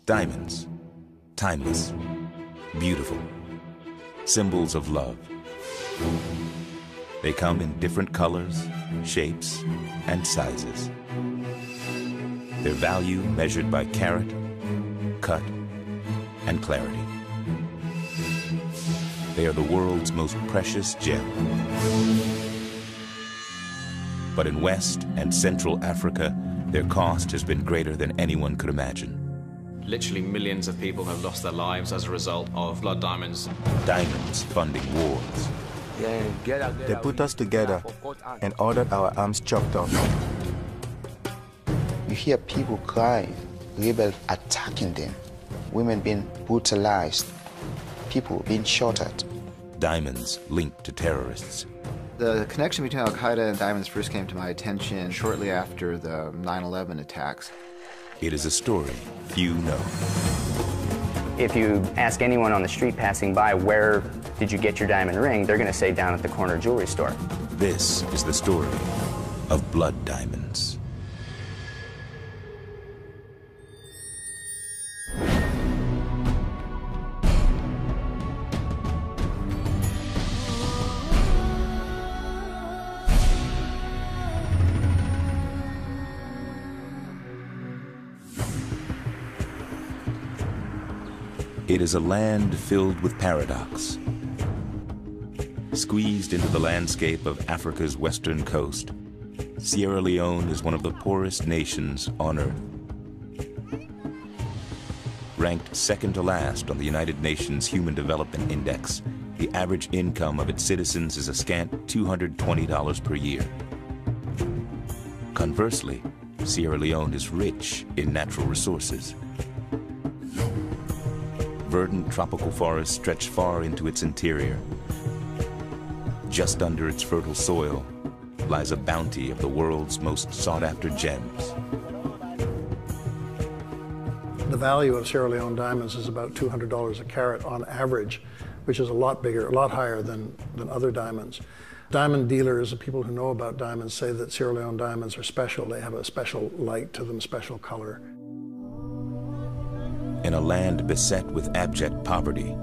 Diamonds, timeless, beautiful, symbols of love. They come in different colors, shapes, and sizes. Their value measured by carat, cut, and clarity. They are the world's most precious gem. But in West and Central Africa, their cost has been greater than anyone could imagine. Literally millions of people have lost their lives as a result of blood diamonds. Diamonds funding wars. They put us together and ordered our arms chopped off. You hear people crying, rebels attacking them, women being brutalized, people being shot at. Diamonds linked to terrorists. The connection between Al-Qaeda and diamonds first came to my attention shortly after the 9/11 attacks. It is a story few know. If you ask anyone on the street passing by, where did you get your diamond ring, they're going to say down at the corner jewelry store. This is the story of blood diamonds. It is a land filled with paradox. Squeezed into the landscape of Africa's western coast, Sierra Leone is one of the poorest nations on earth. Ranked second to last on the United Nations Human Development Index, the average income of its citizens is a scant $220 per year. Conversely, Sierra Leone is rich in natural resources. Verdant tropical forests stretch far into its interior. Just under its fertile soil lies a bounty of the world's most sought-after gems. The value of Sierra Leone diamonds is about $200 a carat on average, which is a lot bigger, a lot higher than other diamonds. Diamond dealers, the people who know about diamonds, say that Sierra Leone diamonds are special. They have a special light to them, special color. In a land beset with abject poverty,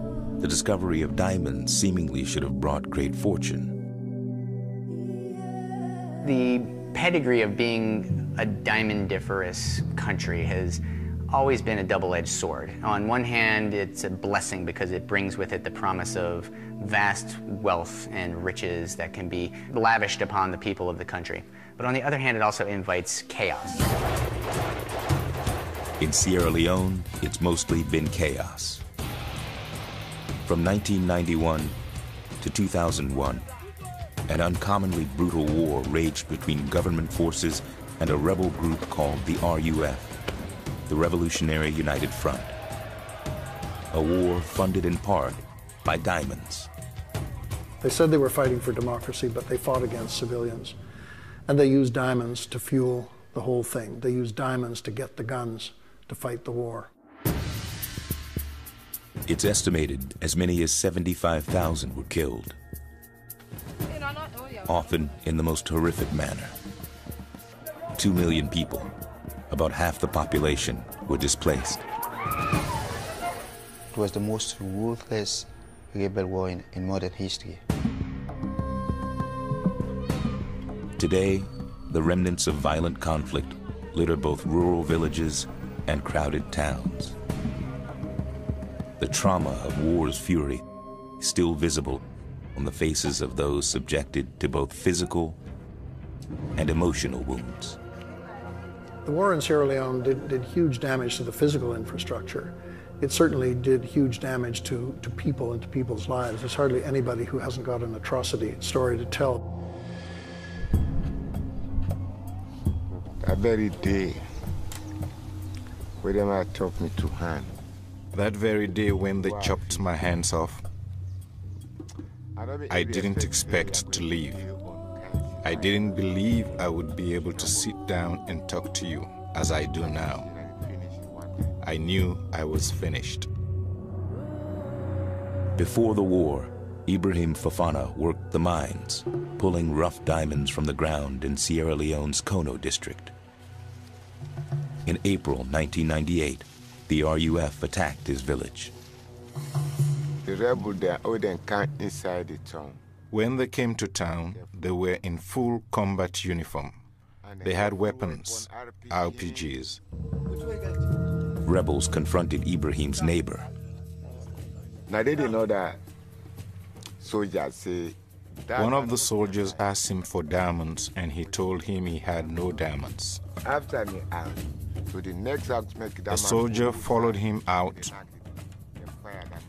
the discovery of diamonds seemingly should have brought great fortune. The pedigree of being a diamondiferous country has always been a double-edged sword. On one hand, it's a blessing because it brings with it the promise of vast wealth and riches that can be lavished upon the people of the country. But on the other hand, it also invites chaos. In Sierra Leone, it's mostly been chaos. From 1991 to 2001, an uncommonly brutal war raged between government forces and a rebel group called the RUF, the Revolutionary United Front. A war funded in part by diamonds. They said they were fighting for democracy, but they fought against civilians. And they used diamonds to fuel the whole thing. They used diamonds to get the guns to fight the war. It's estimated as many as 75,000 were killed, often in the most horrific manner. 2 million people, about half the population, were displaced. It was the most ruthless rebel war in modern history. Today, the remnants of violent conflict litter both rural villages and crowded towns. The trauma of war's fury is still visible on the faces of those subjected to both physical and emotional wounds. The war in Sierra Leone did huge damage to the physical infrastructure. It certainly did huge damage to people and to people's lives. There's hardly anybody who hasn't got an atrocity story to tell. That very day, when they chopped me to hand. That very day when they chopped my hands off, I didn't expect to leave. I didn't believe I would be able to sit down and talk to you as I do now. I knew I was finished. Before the war, Ibrahim Fofana worked the mines, pulling rough diamonds from the ground in Sierra Leone's Kono district. In April 1998, the RUF attacked his village. The rebels then came inside the town. When they came to town, they were in full combat uniform. They had weapons, RPGs. Rebels confronted Ibrahim's neighbor. Now they didn't know that soldiers say. One of the soldiers asked him for diamonds, and he told him he had no diamonds. After me out, so the next house make The soldier followed him out,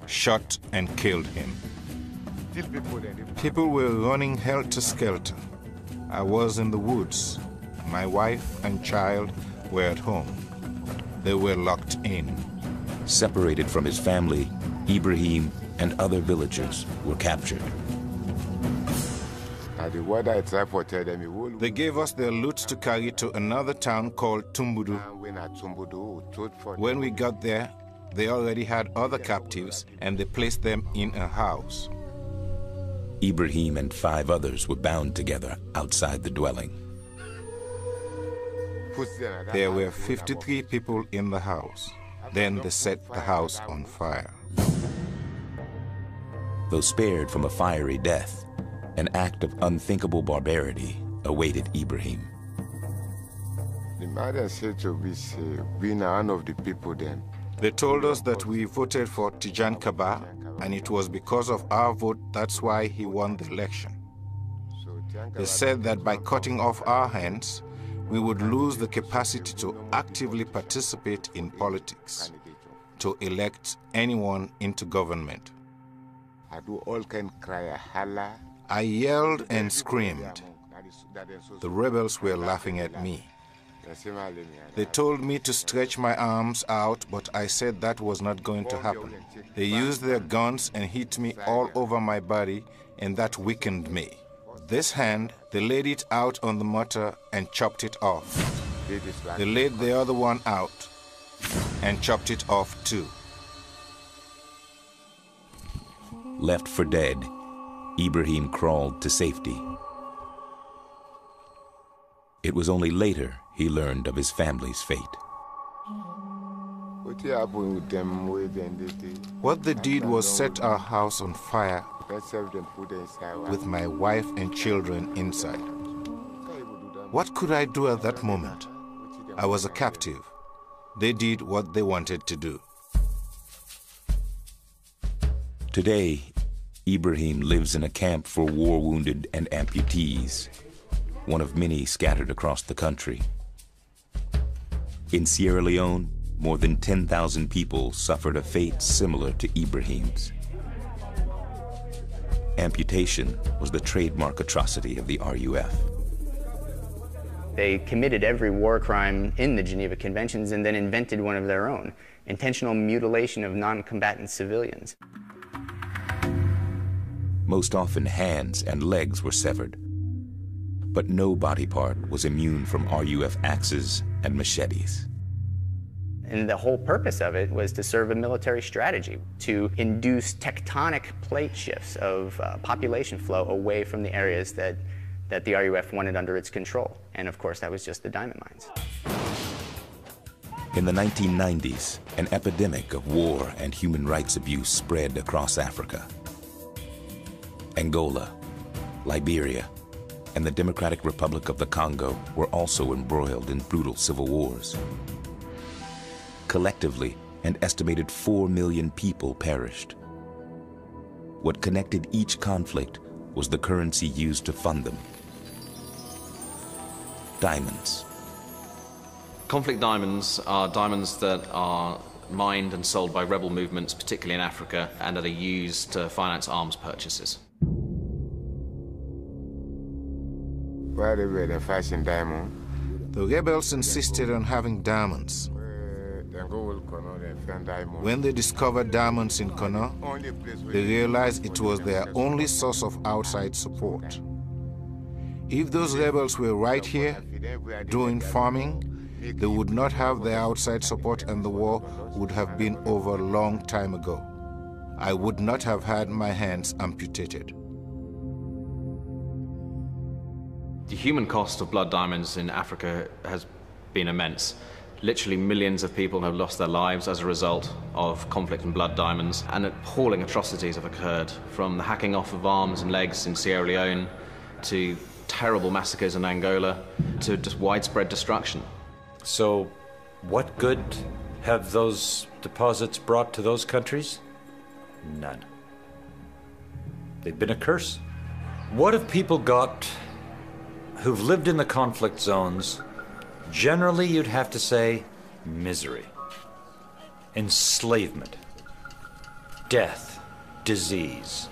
shot and killed him. People were running helter-skelter. I was in the woods. My wife and child were at home. They were locked in. Separated from his family, Ibrahim and other villagers were captured. They gave us their loot to carry to another town called Tumbudu. When we got there, they already had other captives and they placed them in a house. Ibrahim and 5 others were bound together outside the dwelling. There were 53 people in the house. Then they set the house on fire. Though spared from a fiery death, an act of unthinkable barbarity awaited Ibrahim. The mother said to be being one of the people then. They told us that we voted for Tijan Kaba, and it was because of our vote that's why he won the election. They said that by cutting off our hands, we would lose the capacity to actively participate in politics, to elect anyone into government. I yelled and screamed. The rebels were laughing at me. They told me to stretch my arms out, but I said that was not going to happen. They used their guns and hit me all over my body, and that weakened me. This hand, they laid it out on the mortar and chopped it off. They laid the other one out and chopped it off too. Left for dead, Ibrahim crawled to safety. It was only later he learned of his family's fate. What they did was set our house on fire with my wife and children inside. What could I do at that moment? I was a captive. They did what they wanted to do. Today, Ibrahim lives in a camp for war-wounded and amputees, one of many scattered across the country. In Sierra Leone, more than 10,000 people suffered a fate similar to Ibrahim's. Amputation was the trademark atrocity of the RUF. They committed every war crime in the Geneva Conventions and then invented one of their own: intentional mutilation of non-combatant civilians. Most often hands and legs were severed, but no body part was immune from RUF axes and machetes. And the whole purpose of it was to serve a military strategy, to induce tectonic plate shifts of population flow away from the areas that the RUF wanted under its control. And of course, that was just the diamond mines. In the 1990s, an epidemic of war and human rights abuse spread across Africa. Angola, Liberia, and the Democratic Republic of the Congo were also embroiled in brutal civil wars. Collectively, an estimated 4 million people perished. What connected each conflict was the currency used to fund them: diamonds. Conflict diamonds are diamonds that are mined and sold by rebel movements, particularly in Africa, and that are used to finance arms purchases. Why they were the fashion diamond? The rebels insisted on having diamonds. When they discovered diamonds in Kono, they realized it was their only source of outside support. If those rebels were right here, doing farming, they would not have the outside support and the war would have been over a long time ago. I would not have had my hands amputated. The human cost of blood diamonds in Africa has been immense. Literally millions of people have lost their lives as a result of conflict and blood diamonds, and appalling atrocities have occurred, from the hacking off of arms and legs in Sierra Leone to terrible massacres in Angola to just widespread destruction. So what good have those deposits brought to those countries? None. They've been a curse. What have people got who've lived in the conflict zones? Generally, you'd have to say misery, enslavement, death, disease.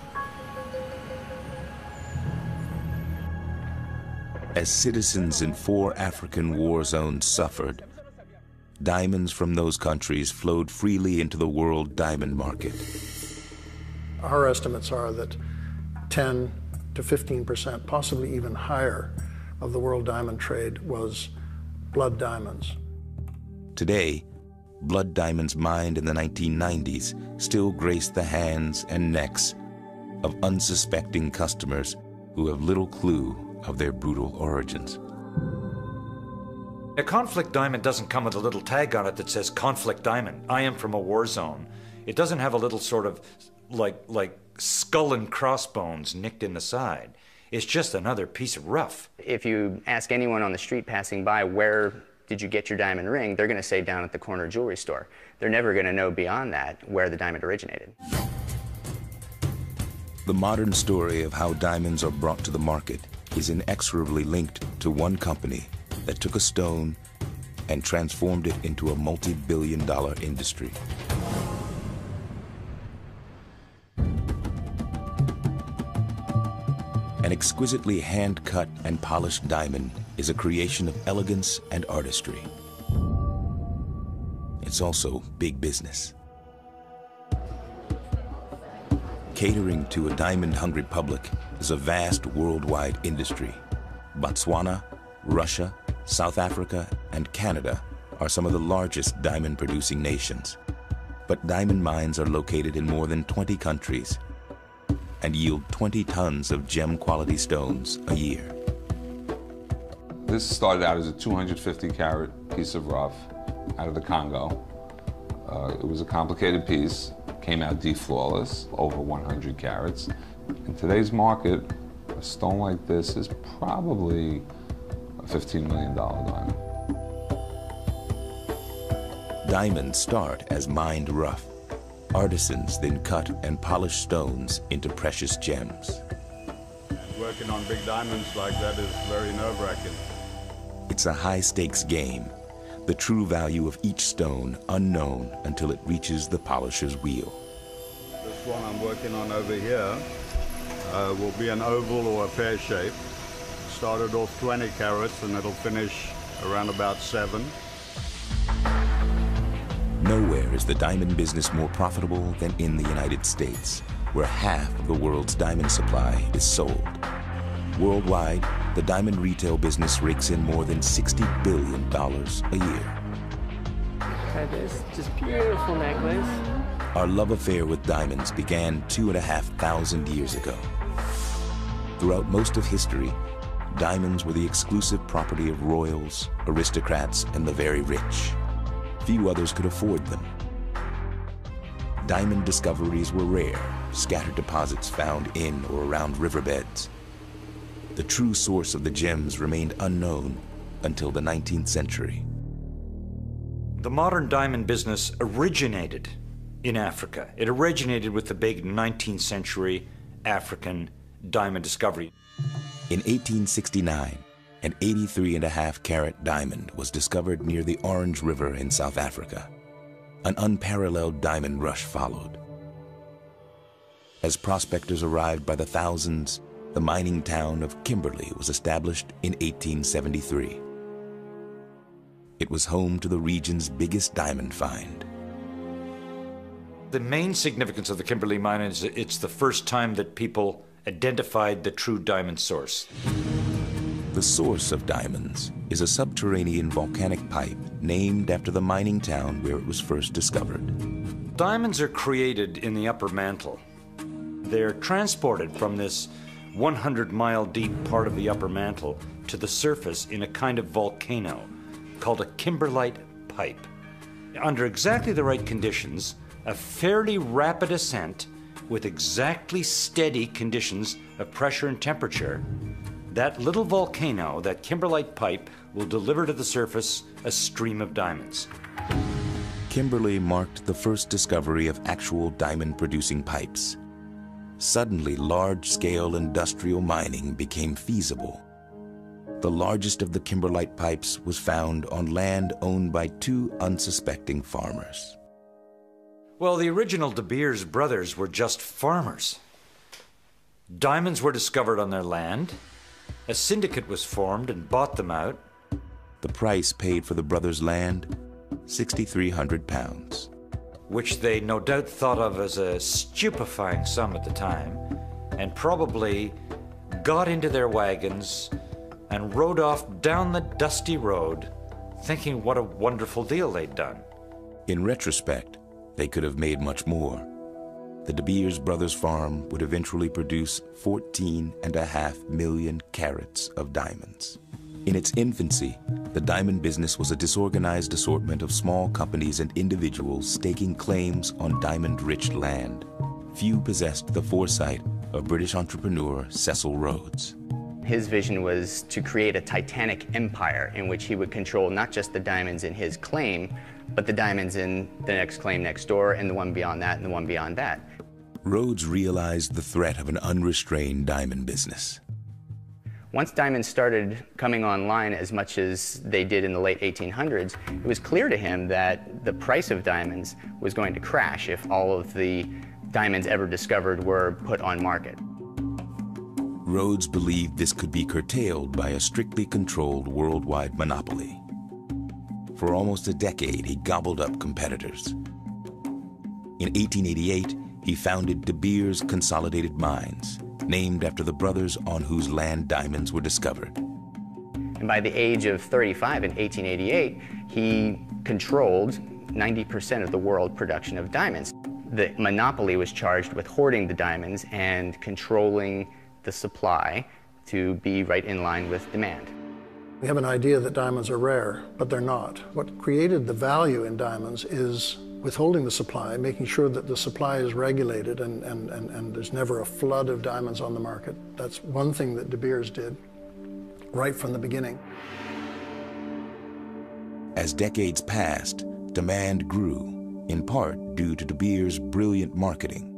As citizens in 4 African war zones suffered, diamonds from those countries flowed freely into the world diamond market. Our estimates are that 10 to 15%, possibly even higher, of the world diamond trade was blood diamonds. Today, blood diamonds mined in the 1990s still grace the hands and necks of unsuspecting customers who have little clue of their brutal origins. A conflict diamond doesn't come with a little tag on it that says conflict diamond. I am from a war zone. It doesn't have a little sort of like skull and crossbones nicked in the side. It's just another piece of rough. If you ask anyone on the street passing by, where did you get your diamond ring, they're going to say down at the corner jewelry store. They're never going to know beyond that where the diamond originated. The modern story of how diamonds are brought to the market is inexorably linked to one company that took a stone and transformed it into a multi-billion-dollar industry. An exquisitely hand-cut and polished diamond is a creation of elegance and artistry. It's also big business. Catering to a diamond-hungry public is a vast worldwide industry. Botswana, Russia, South Africa, and Canada are some of the largest diamond-producing nations. But diamond mines are located in more than 20 countries and yield 20 tons of gem-quality stones a year. This started out as a 250-carat piece of rough out of the Congo. It was a complicated piece, came out flawless, over 100 carats. In today's market, a stone like this is probably a $15 million diamond. Diamonds start as mined rough. Artisans then cut and polish stones into precious gems. Working on big diamonds like that is very nerve-wracking. It's a high-stakes game, the true value of each stone unknown until it reaches the polisher's wheel. This one I'm working on over here will be an oval or a pear shape. Started off 20 carats and it'll finish around about 7. Nowhere is the diamond business more profitable than in the United States, where half of the world's diamond supply is sold. Worldwide, the diamond retail business rakes in more than $60 billion a year. Try this, just beautiful necklace. Our love affair with diamonds began 2,500 years ago. Throughout most of history, diamonds were the exclusive property of royals, aristocrats, and the very rich. Few others could afford them. Diamond discoveries were rare, scattered deposits found in or around riverbeds. The true source of the gems remained unknown until the 19th century. The modern diamond business originated in Africa. It originated with the big 19th century African diamond discovery. In 1869, an 83.5-carat diamond was discovered near the Orange River in South Africa. An unparalleled diamond rush followed. As prospectors arrived by the thousands, the mining town of Kimberley was established in 1873. It was home to the region's biggest diamond find. The main significance of the Kimberley mine is it's the first time that people identified the true diamond source. The source of diamonds is a subterranean volcanic pipe named after the mining town where it was first discovered. Diamonds are created in the upper mantle. They're transported from this 100-mile deep part of the upper mantle to the surface in a kind of volcano called a kimberlite pipe. Under exactly the right conditions, a fairly rapid ascent with exactly steady conditions of pressure and temperature, that little volcano, that kimberlite pipe, will deliver to the surface a stream of diamonds. Kimberley marked the first discovery of actual diamond-producing pipes. Suddenly, large-scale industrial mining became feasible. The largest of the kimberlite pipes was found on land owned by two unsuspecting farmers. Well, the original De Beers brothers were just farmers. Diamonds were discovered on their land. A syndicate was formed and bought them out. The price paid for the brothers' land, £6,300. Which they no doubt thought of as a stupefying sum at the time, and probably got into their wagons and rode off down the dusty road, thinking what a wonderful deal they'd done. In retrospect, they could have made much more. The De Beers brothers' farm would eventually produce 14.5 million carats of diamonds. In its infancy, the diamond business was a disorganized assortment of small companies and individuals staking claims on diamond-rich land. Few possessed the foresight of British entrepreneur Cecil Rhodes. His vision was to create a titanic empire in which he would control not just the diamonds in his claim, but the diamonds in the next claim next door, and the one beyond that, and the one beyond that. Rhodes realized the threat of an unrestrained diamond business. Once diamonds started coming online as much as they did in the late 1800s, it was clear to him that the price of diamonds was going to crash if all of the diamonds ever discovered were put on market. Rhodes believed this could be curtailed by a strictly controlled worldwide monopoly. For almost a decade, he gobbled up competitors. In 1888, he founded De Beers Consolidated Mines, named after the brothers on whose land diamonds were discovered. And by the age of 35 in 1888, he controlled 90% of the world production of diamonds. The monopoly was charged with hoarding the diamonds and controlling the supply to be right in line with demand. We have an idea that diamonds are rare, but they're not. What created the value in diamonds is withholding the supply, making sure that the supply is regulated and there's never a flood of diamonds on the market. That's one thing that De Beers did right from the beginning. As decades passed, demand grew, in part due to De Beers' brilliant marketing.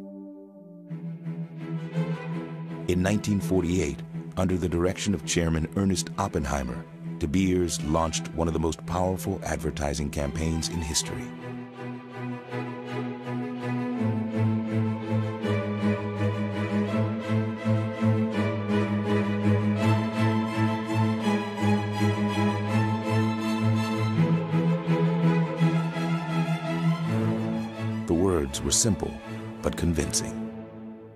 In 1948, under the direction of Chairman Ernest Oppenheimer, De Beers launched one of the most powerful advertising campaigns in history. The words were simple, but convincing.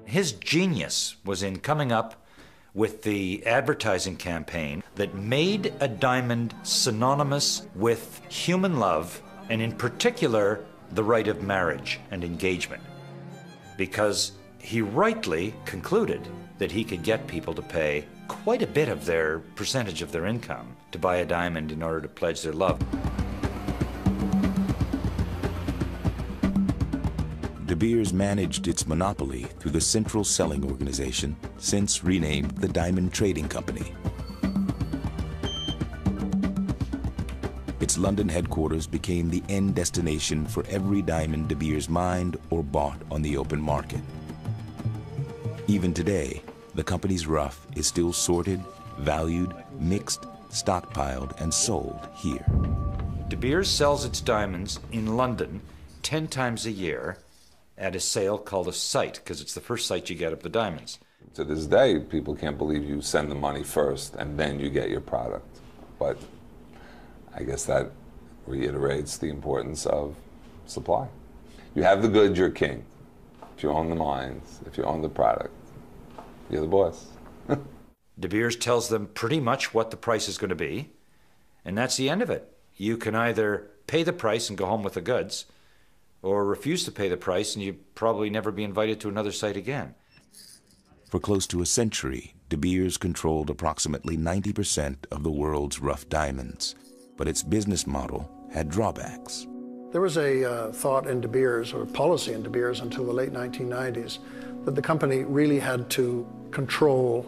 His genius was in coming up with the advertising campaign that made a diamond synonymous with human love, and in particular, the right of marriage and engagement. Because he rightly concluded that he could get people to pay quite a bit of their percentage of their income to buy a diamond in order to pledge their love. De Beers managed its monopoly through the Central Selling Organization, since renamed the Diamond Trading Company. Its London headquarters became the end destination for every diamond De Beers mined or bought on the open market. Even today, the company's rough is still sorted, valued, mixed, stockpiled, and sold here. De Beers sells its diamonds in London 10 times a year at a sale called a sight, because it's the first sight you get of the diamonds. To this day, people can't believe you send the money first and then you get your product. But I guess that reiterates the importance of supply. You have the goods, you're king. If you own the mines, if you own the product, you're the boss. De Beers tells them pretty much what the price is going to be, and that's the end of it. You can either pay the price and go home with the goods, or refuse to pay the price and you'd probably never be invited to another site again. For close to a century, De Beers controlled approximately 90% of the world's rough diamonds, but its business model had drawbacks. There was a thought in De Beers, or policy in De Beers until the late 1990s, that the company really had to control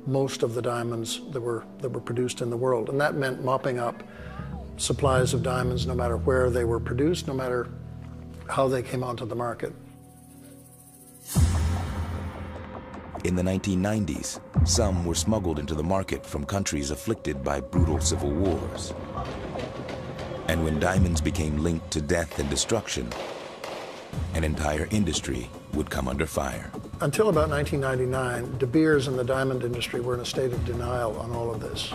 most of the diamonds that were produced in the world. And that meant mopping up supplies of diamonds no matter where they were produced, no matter how they came onto the market. In the 1990s, some were smuggled into the market from countries afflicted by brutal civil wars. And when diamonds became linked to death and destruction, an entire industry would come under fire. Until about 1999, De Beers and the diamond industry were in a state of denial on all of this.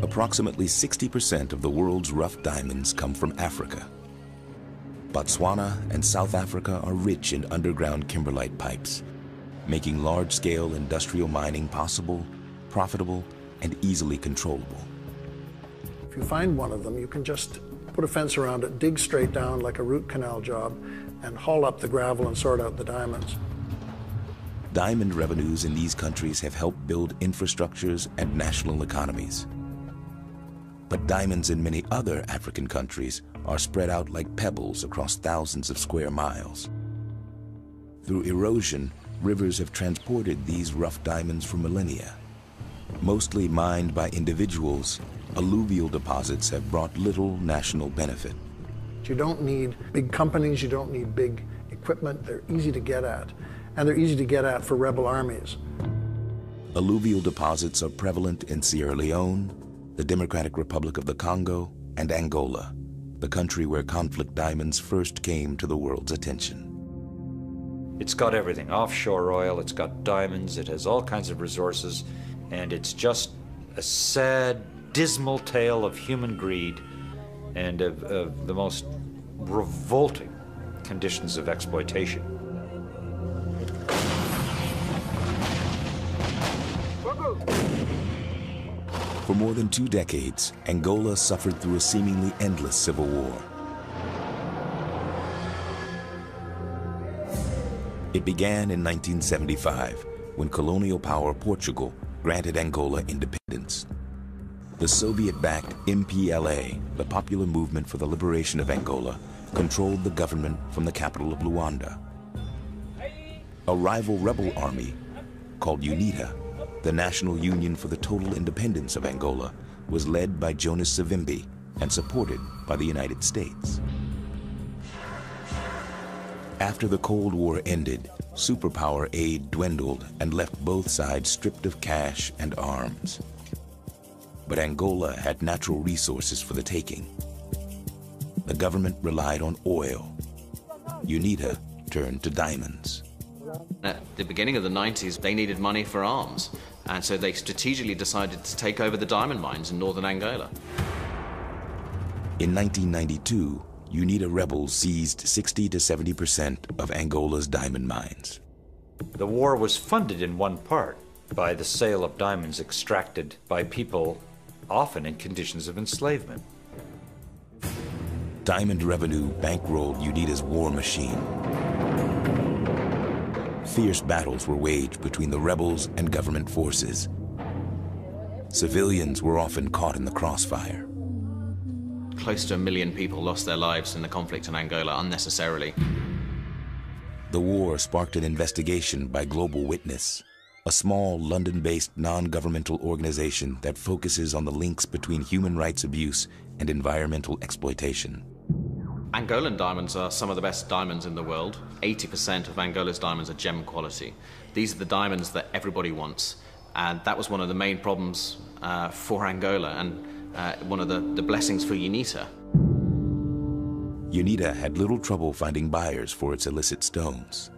Approximately 60% of the world's rough diamonds come from Africa. Botswana and South Africa are rich in underground kimberlite pipes, making large-scale industrial mining possible, profitable, and easily controllable. If you find one of them, you can just put a fence around it, dig straight down like a root canal job, and haul up the gravel and sort out the diamonds. Diamond revenues in these countries have helped build infrastructures and national economies. But diamonds in many other African countries are spread out like pebbles across thousands of square miles. Through erosion, rivers have transported these rough diamonds for millennia. Mostly mined by individuals, alluvial deposits have brought little national benefit. You don't need big companies, you don't need big equipment. They're easy to get at, and they're easy to get at for rebel armies. Alluvial deposits are prevalent in Sierra Leone, the Democratic Republic of the Congo, and Angola, the country where conflict diamonds first came to the world's attention. It's got everything, offshore oil, it's got diamonds, it has all kinds of resources, and it's just a sad, dismal tale of human greed and of the most revolting conditions of exploitation. For more than 2 decades, Angola suffered through a seemingly endless civil war. It began in 1975, when colonial power Portugal granted Angola independence. The Soviet-backed MPLA, the Popular Movement for the Liberation of Angola, controlled the government from the capital of Luanda. A rival rebel army, called UNITA, the National Union for the Total Independence of Angola, was led by Jonas Savimbi and supported by the United States. After the Cold War ended, superpower aid dwindled and left both sides stripped of cash and arms. But Angola had natural resources for the taking. The government relied on oil. UNITA turned to diamonds. At the beginning of the 90s, they needed money for arms, and so they strategically decided to take over the diamond mines in northern Angola. In 1992, UNITA rebels seized 60 to 70% of Angola's diamond mines. The war was funded in one part by the sale of diamonds extracted by people often in conditions of enslavement. Diamond revenue bankrolled UNITA's war machine. Fierce battles were waged between the rebels and government forces. Civilians were often caught in the crossfire. Close to 1 million people lost their lives in the conflict in Angola unnecessarily. The war sparked an investigation by Global Witness, a small London-based non-governmental organization that focuses on the links between human rights abuse and environmental exploitation. Angolan diamonds are some of the best diamonds in the world. 80% of Angola's diamonds are gem quality. These are the diamonds that everybody wants. And that was one of the main problems for Angola and one of the blessings for UNITA. UNITA had little trouble finding buyers for its illicit stones.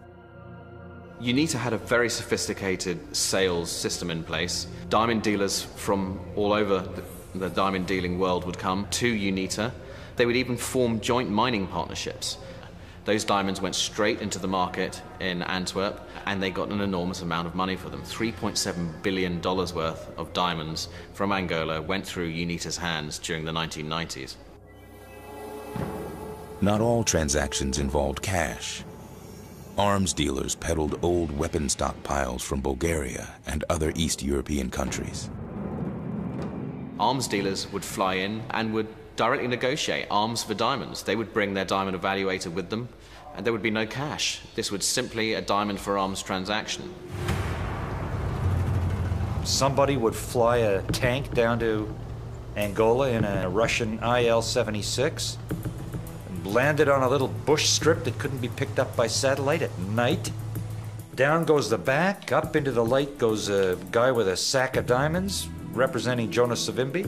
UNITA had a very sophisticated sales system in place. Diamond dealers from all over the diamond dealing world would come to UNITA. They would even form joint mining partnerships. Those diamonds went straight into the market in Antwerp, and they got an enormous amount of money for them. $3.7 billion worth of diamonds from Angola went through UNITA's hands during the 1990s. Not all transactions involved cash. arms dealers peddled old weapon stockpiles from Bulgaria and other East European countries. Arms dealers would fly in and would directly negotiate arms for diamonds. They would bring their diamond evaluator with them, and there would be no cash. This was simply a diamond for arms transaction. Somebody would fly a tank down to Angola in a Russian IL-76 and land it on a little bush strip that couldn't be picked up by satellite at night. Down goes the back, up into the light goes a guy with a sack of diamonds representing Jonas Savimbi.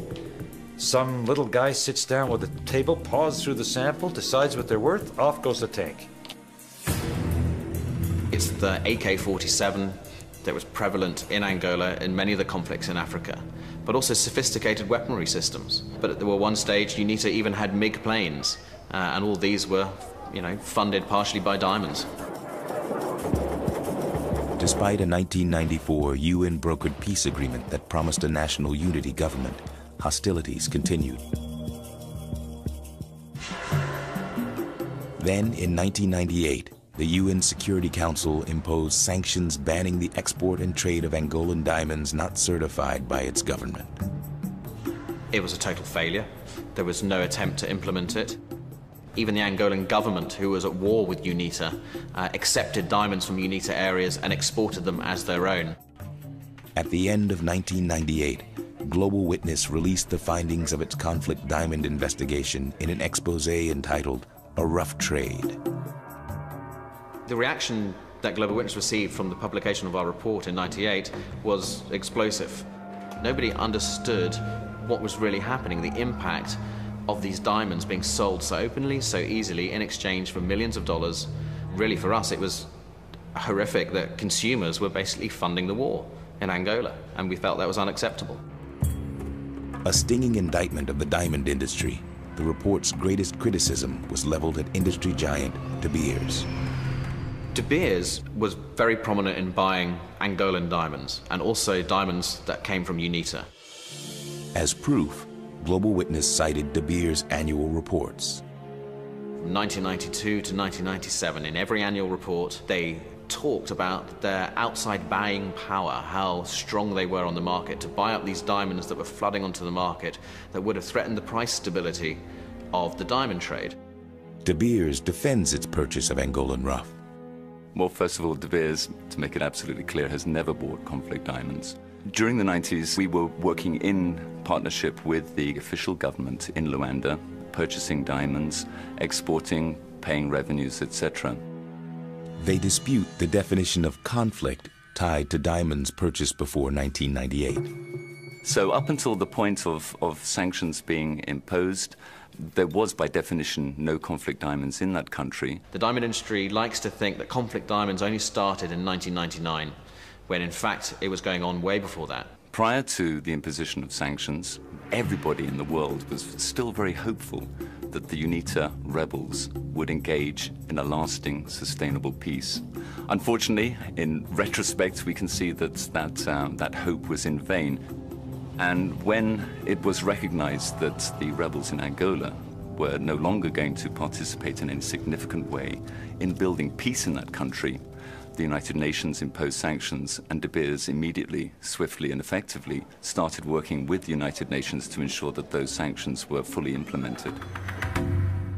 Some little guy sits down with a table, paws through the sample, decides what they're worth, off goes the tank. It's the AK-47 that was prevalent in Angola in many of the conflicts in Africa, but also sophisticated weaponry systems. But at one stage, UNITA even had MiG planes, and all these were, funded partially by diamonds. Despite a 1994 UN brokered peace agreement that promised a national unity government, hostilities continued. Then, in 1998, the UN Security Council imposed sanctions banning the export and trade of Angolan diamonds not certified by its government. It was a total failure. There was no attempt to implement it. Even the Angolan government, who was at war with UNITA, accepted diamonds from UNITA areas and exported them as their own. At the end of 1998, Global Witness released the findings of its conflict diamond investigation in an expose entitled A Rough Trade. The reaction that Global Witness received from the publication of our report in '98 was explosive. Nobody understood what was really happening, the impact of these diamonds being sold so openly, so easily, in exchange for millions of dollars. Really, for us, it was horrific that consumers were basically funding the war in Angola, and we felt that was unacceptable. A stinging indictment of the diamond industry, the report's greatest criticism was leveled at industry giant De Beers. De Beers was very prominent in buying Angolan diamonds, and also diamonds that came from UNITA. As proof, Global Witness cited De Beers' annual reports. From 1992 to 1997, in every annual report, they talked about their outside buying power, how strong they were on the market to buy up these diamonds that were flooding onto the market that would have threatened the price stability of the diamond trade. De Beers defends its purchase of Angolan rough. Well, first of all, De Beers, to make it absolutely clear, has never bought conflict diamonds. During the 90s, we were working in partnership with the official government in Luanda, purchasing diamonds, exporting, paying revenues, etc. They dispute the definition of conflict tied to diamonds purchased before 1998. So up until the point of sanctions being imposed, there was, by definition, no conflict diamonds in that country. The diamond industry likes to think that conflict diamonds only started in 1999, when in fact it was going on way before that. Prior to the imposition of sanctions, everybody in the world was still very hopeful that the UNITA rebels would engage in a lasting, sustainable peace. Unfortunately, in retrospect, we can see that that hope was in vain. And when it was recognized that the rebels in Angola were no longer going to participate in any significant way in building peace in that country, the United Nations imposed sanctions, and De Beers immediately, swiftly and effectively started working with the United Nations to ensure that those sanctions were fully implemented.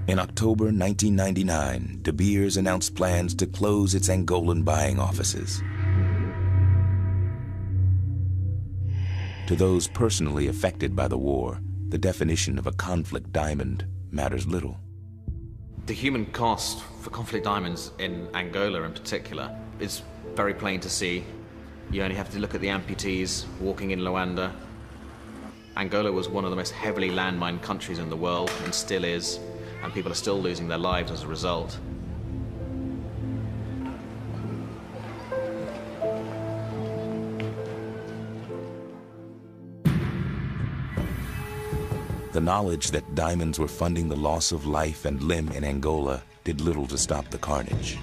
In October 1999, De Beers announced plans to close its Angolan buying offices. To those personally affected by the war, the definition of a conflict diamond matters little. The human cost for conflict diamonds in Angola in particular is very plain to see. You only have to look at the amputees walking in Luanda. Angola was one of the most heavily landmined countries in the world, and still is, and people are still losing their lives as a result. The knowledge that diamonds were funding the loss of life and limb in Angola did little to stop the carnage.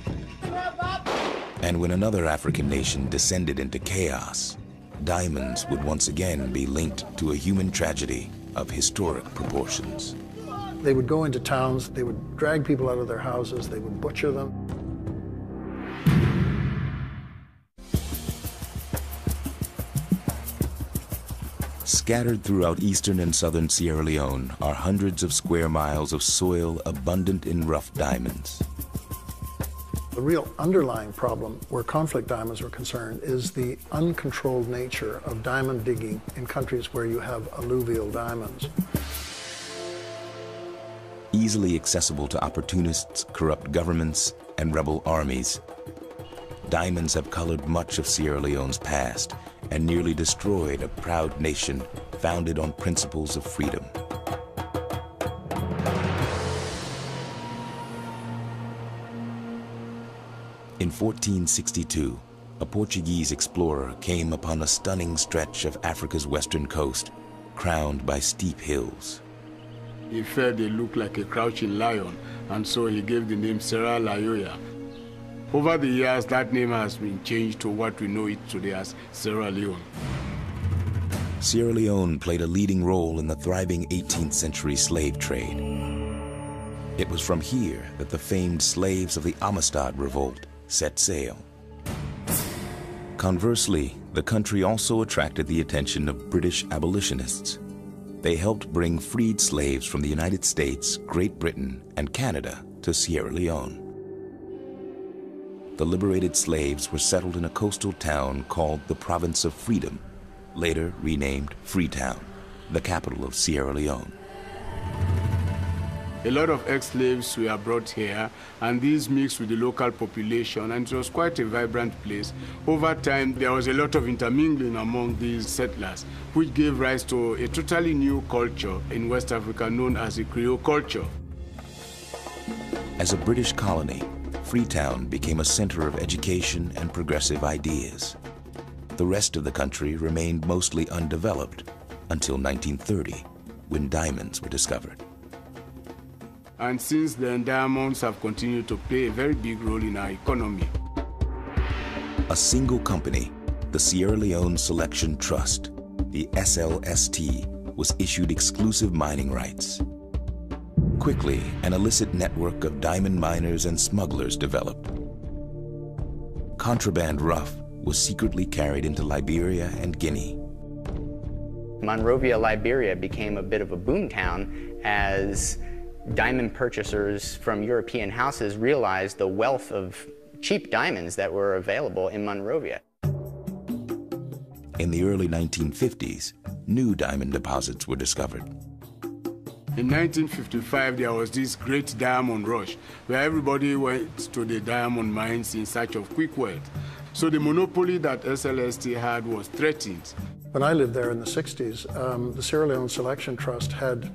And when another African nation descended into chaos, diamonds would once again be linked to a human tragedy of historic proportions. They would go into towns, they would drag people out of their houses, they would butcher them. Scattered throughout eastern and southern Sierra Leone are hundreds of square miles of soil abundant in rough diamonds. The real underlying problem where conflict diamonds were concerned is the uncontrolled nature of diamond digging in countries where you have alluvial diamonds. Easily accessible to opportunists, corrupt governments, and rebel armies, diamonds have colored much of Sierra Leone's past and nearly destroyed a proud nation founded on principles of freedom. In 1462, a Portuguese explorer came upon a stunning stretch of Africa's western coast, crowned by steep hills. He felt they looked like a crouching lion, and so he gave the name Sierra Leone. Over the years, that name has been changed to what we know it today as Sierra Leone. Sierra Leone played a leading role in the thriving 18th century slave trade. It was from here that the famed slaves of the Amistad Revolt set sail. Conversely, the country also attracted the attention of British abolitionists. They helped bring freed slaves from the United States, Great Britain, and Canada to Sierra Leone. The liberated slaves were settled in a coastal town called the Province of Freedom, later renamed Freetown, the capital of Sierra Leone. A lot of ex-slaves were brought here, and these mixed with the local population, and it was quite a vibrant place. Over time, there was a lot of intermingling among these settlers, which gave rise to a totally new culture in West Africa known as the Creole culture. As a British colony, Freetown became a center of education and progressive ideas. The rest of the country remained mostly undeveloped until 1930, when diamonds were discovered. And since then, diamonds have continued to play a very big role in our economy. A single company, the Sierra Leone Selection Trust, the SLST, was issued exclusive mining rights. Quickly, an illicit network of diamond miners and smugglers developed. Contraband rough was secretly carried into Liberia and Guinea. Monrovia, Liberia became a bit of a boomtown as diamond purchasers from European houses realized the wealth of cheap diamonds that were available in Monrovia. In the early 1950s, new diamond deposits were discovered. In 1955, there was this great diamond rush where everybody went to the diamond mines in search of quick wealth. So the monopoly that SLST had was threatened. When I lived there in the 60s, the Sierra Leone Selection Trust had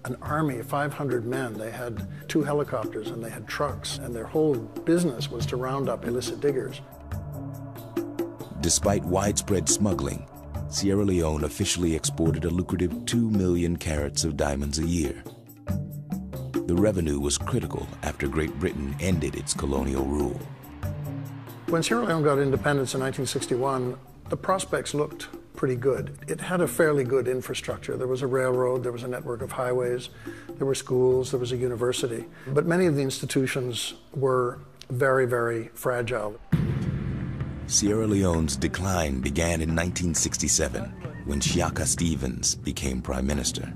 an army of 500 men. They had 2 helicopters and they had trucks, and their whole business was to round up illicit diggers. Despite widespread smuggling, Sierra Leone officially exported a lucrative 2 million carats of diamonds a year. The revenue was critical after Great Britain ended its colonial rule. When Sierra Leone got independence in 1961, the prospects looked pretty good. It had a fairly good infrastructure. There was a railroad, there was a network of highways, there were schools, there was a university. But many of the institutions were very, very fragile. Sierra Leone's decline began in 1967 when Shaka Stevens became prime minister.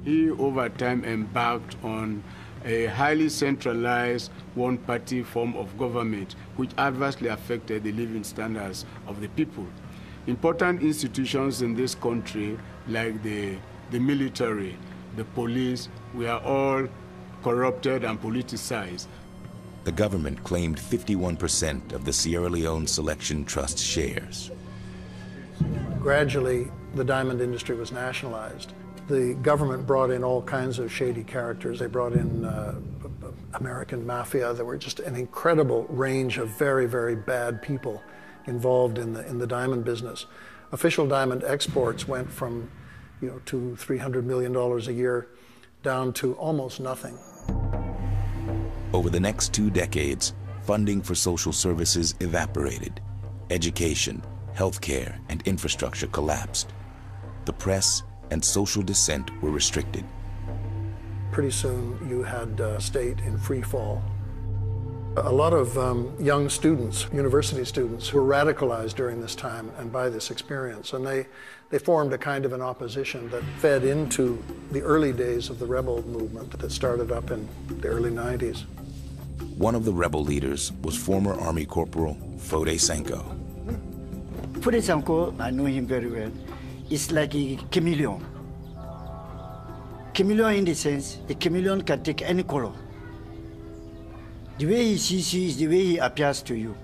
He, over time, embarked on a highly centralized one-party form of government which adversely affected the living standards of the people. Important institutions in this country, like the military, the police, were all corrupted and politicized. The government claimed 51% of the Sierra Leone Selection Trust shares. Gradually, the diamond industry was nationalized. The government brought in all kinds of shady characters. They brought in American mafia. There were just an incredible range of very, very bad people involved in the diamond business. Official diamond exports went from, $200 to $300 million a year down to almost nothing. Over the next 2 decades, funding for social services evaporated. Education, healthcare, and infrastructure collapsed. The press and social dissent were restricted. Pretty soon you had state in free fall. A lot of young students, university students, were radicalized during this time and by this experience, and they formed a kind of an opposition that fed into the early days of the rebel movement that started up in the early 90s. One of the rebel leaders was former Army Corporal Fode Sanko. Fode Sanko, I know him very well, is like a chameleon. Chameleon in the sense, a chameleon can take any color. The way he sees you is the way he appears to you.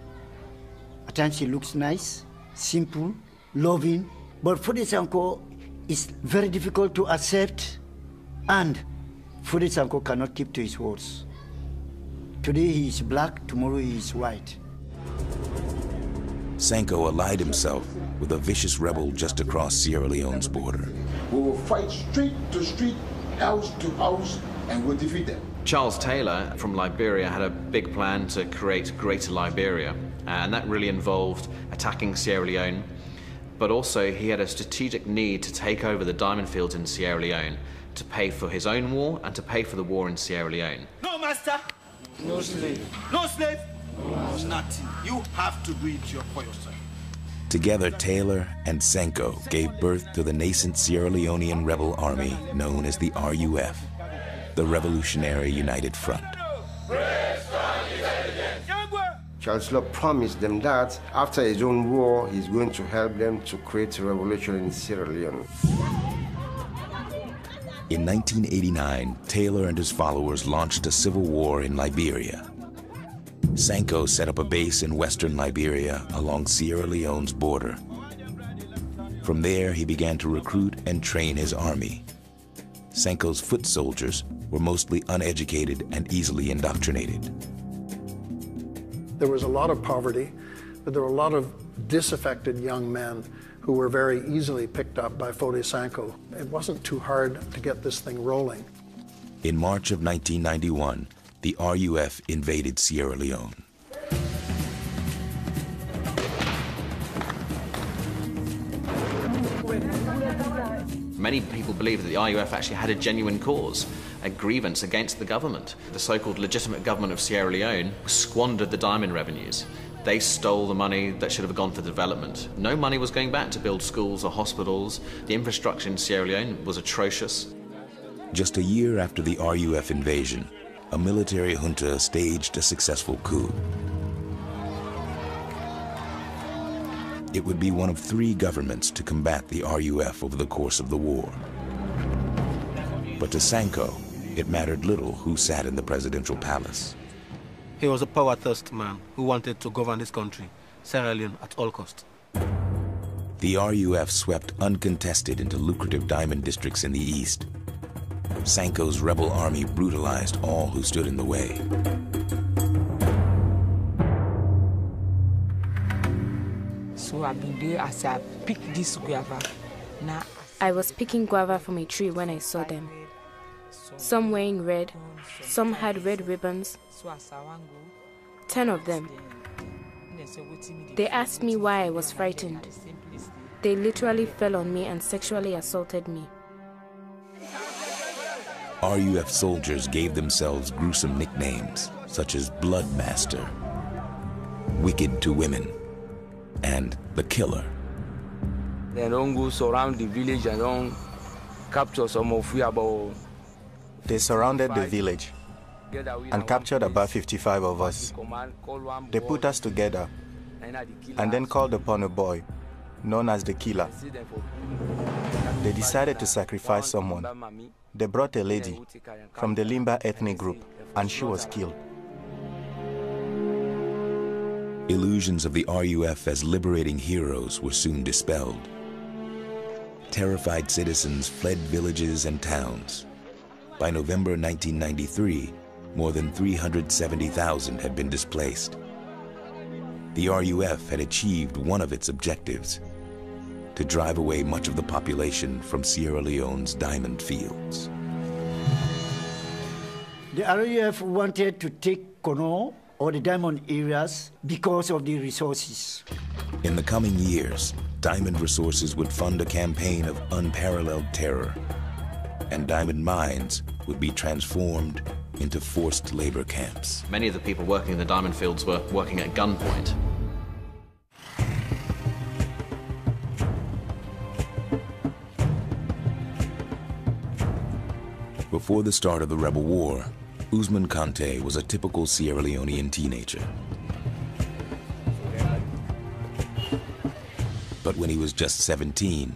At times he looks nice, simple, loving, but Fode Sanko is very difficult to accept, and Fode Sanko cannot keep to his words. Today he is black, tomorrow he is white. Sanko allied himself with a vicious rebel just across Sierra Leone's border. We will fight street to street, house to house, and we'll defeat them. Charles Taylor from Liberia had a big plan to create Greater Liberia, and that really involved attacking Sierra Leone, but also he had a strategic need to take over the diamond fields in Sierra Leone to pay for his own war and to pay for the war in Sierra Leone. No master, no slave. No slave, no nothing. You have to do it for yourself. Together, Taylor and Sanko gave birth to the nascent Sierra Leonean rebel army known as the RUF, the Revolutionary United Front. Chancellor promised them that after his own war, he's going to help them to create a revolution in Sierra Leone. In 1989, Taylor and his followers launched a civil war in Liberia. Sanko set up a base in western Liberia along Sierra Leone's border. From there, he began to recruit and train his army. Sanko's foot soldiers were mostly uneducated and easily indoctrinated. There was a lot of poverty, but there were a lot of disaffected young men who were very easily picked up by Fode Sanko. It wasn't too hard to get this thing rolling. In March of 1991, the RUF invaded Sierra Leone. Many people believe that the RUF actually had a genuine cause, a grievance against the government. The so-called legitimate government of Sierra Leone squandered the diamond revenues. They stole the money that should have gone for development. No money was going back to build schools or hospitals. The infrastructure in Sierra Leone was atrocious. Just a year after the RUF invasion, a military junta staged a successful coup. It would be one of 3 governments to combat the RUF over the course of the war. But to Sanko, it mattered little who sat in the presidential palace. He was a power-thirsty man who wanted to govern his country, Sierra Leone, at all costs. The RUF swept uncontested into lucrative diamond districts in the east. Sanko's rebel army brutalized all who stood in the way. So I've been there as I picked this guava. Now I was picking guava from a tree when I saw them. Some wearing red, some had red ribbons. 10 of them. They asked me why I was frightened. They literally fell on me and sexually assaulted me. RUF soldiers gave themselves gruesome nicknames, such as Bloodmaster, Wicked to Women, and The Killer. They don't go surround the village and don't capture some of we about. They surrounded the village and captured about 55 of us. They put us together and then called upon a boy known as the Killer. They decided to sacrifice someone. They brought a lady from the Limba ethnic group, and she was killed. Illusions of the RUF as liberating heroes were soon dispelled. Terrified citizens fled villages and towns. By November 1993, more than 370,000 had been displaced. The RUF had achieved one of its objectives: to drive away much of the population from Sierra Leone's diamond fields. The RUF wanted to take Kono, or the diamond areas, because of the resources. In the coming years, diamond resources would fund a campaign of unparalleled terror, and diamond mines would be transformed into forced labor camps. Many of the people working in the diamond fields were working at gunpoint. Before the start of the rebel war, Usman Kante was a typical Sierra Leonean teenager. But when he was just 17,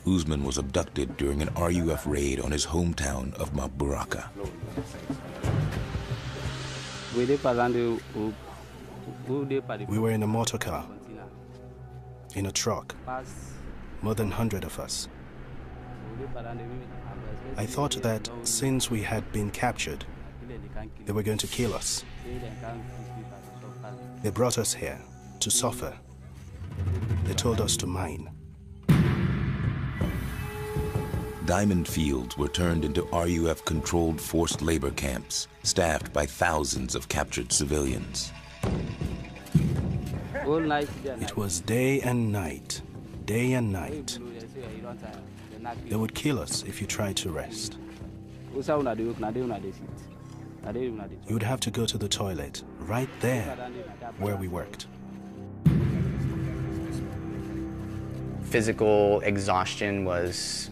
Usman was abducted during an RUF raid on his hometown of Maburaka. We were in a motor car, in a truck, more than 100 of us. I thought that since we had been captured, they were going to kill us. They brought us here to suffer. They told us to mine. Diamond fields were turned into RUF-controlled forced labor camps, staffed by thousands of captured civilians. It was day and night, day and night. They would kill us if you tried to rest. You would have to go to the toilet, right there, where we worked. Physical exhaustion was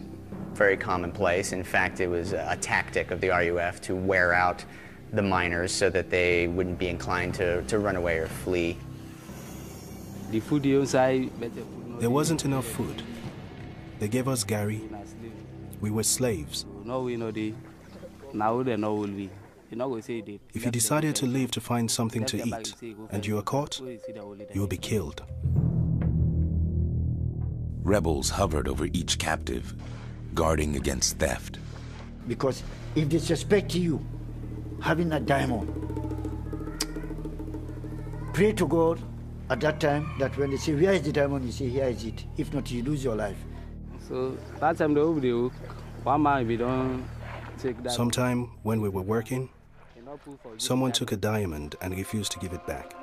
very commonplace. In fact, it was a tactic of the RUF to wear out the miners so that they wouldn't be inclined to run away or flee. There wasn't enough food. They gave us gari. We were slaves. If you decided to leave to find something to eat and you were caught, you would be killed. Rebels hovered over each captive, guarding against theft. Because if they suspect you having a diamond, pray to God at that time that when they say, where is the diamond, you say, here is it. If not, you lose your life. So that time we don't take that. Sometime when we were working, someone took a diamond and refused to give it back.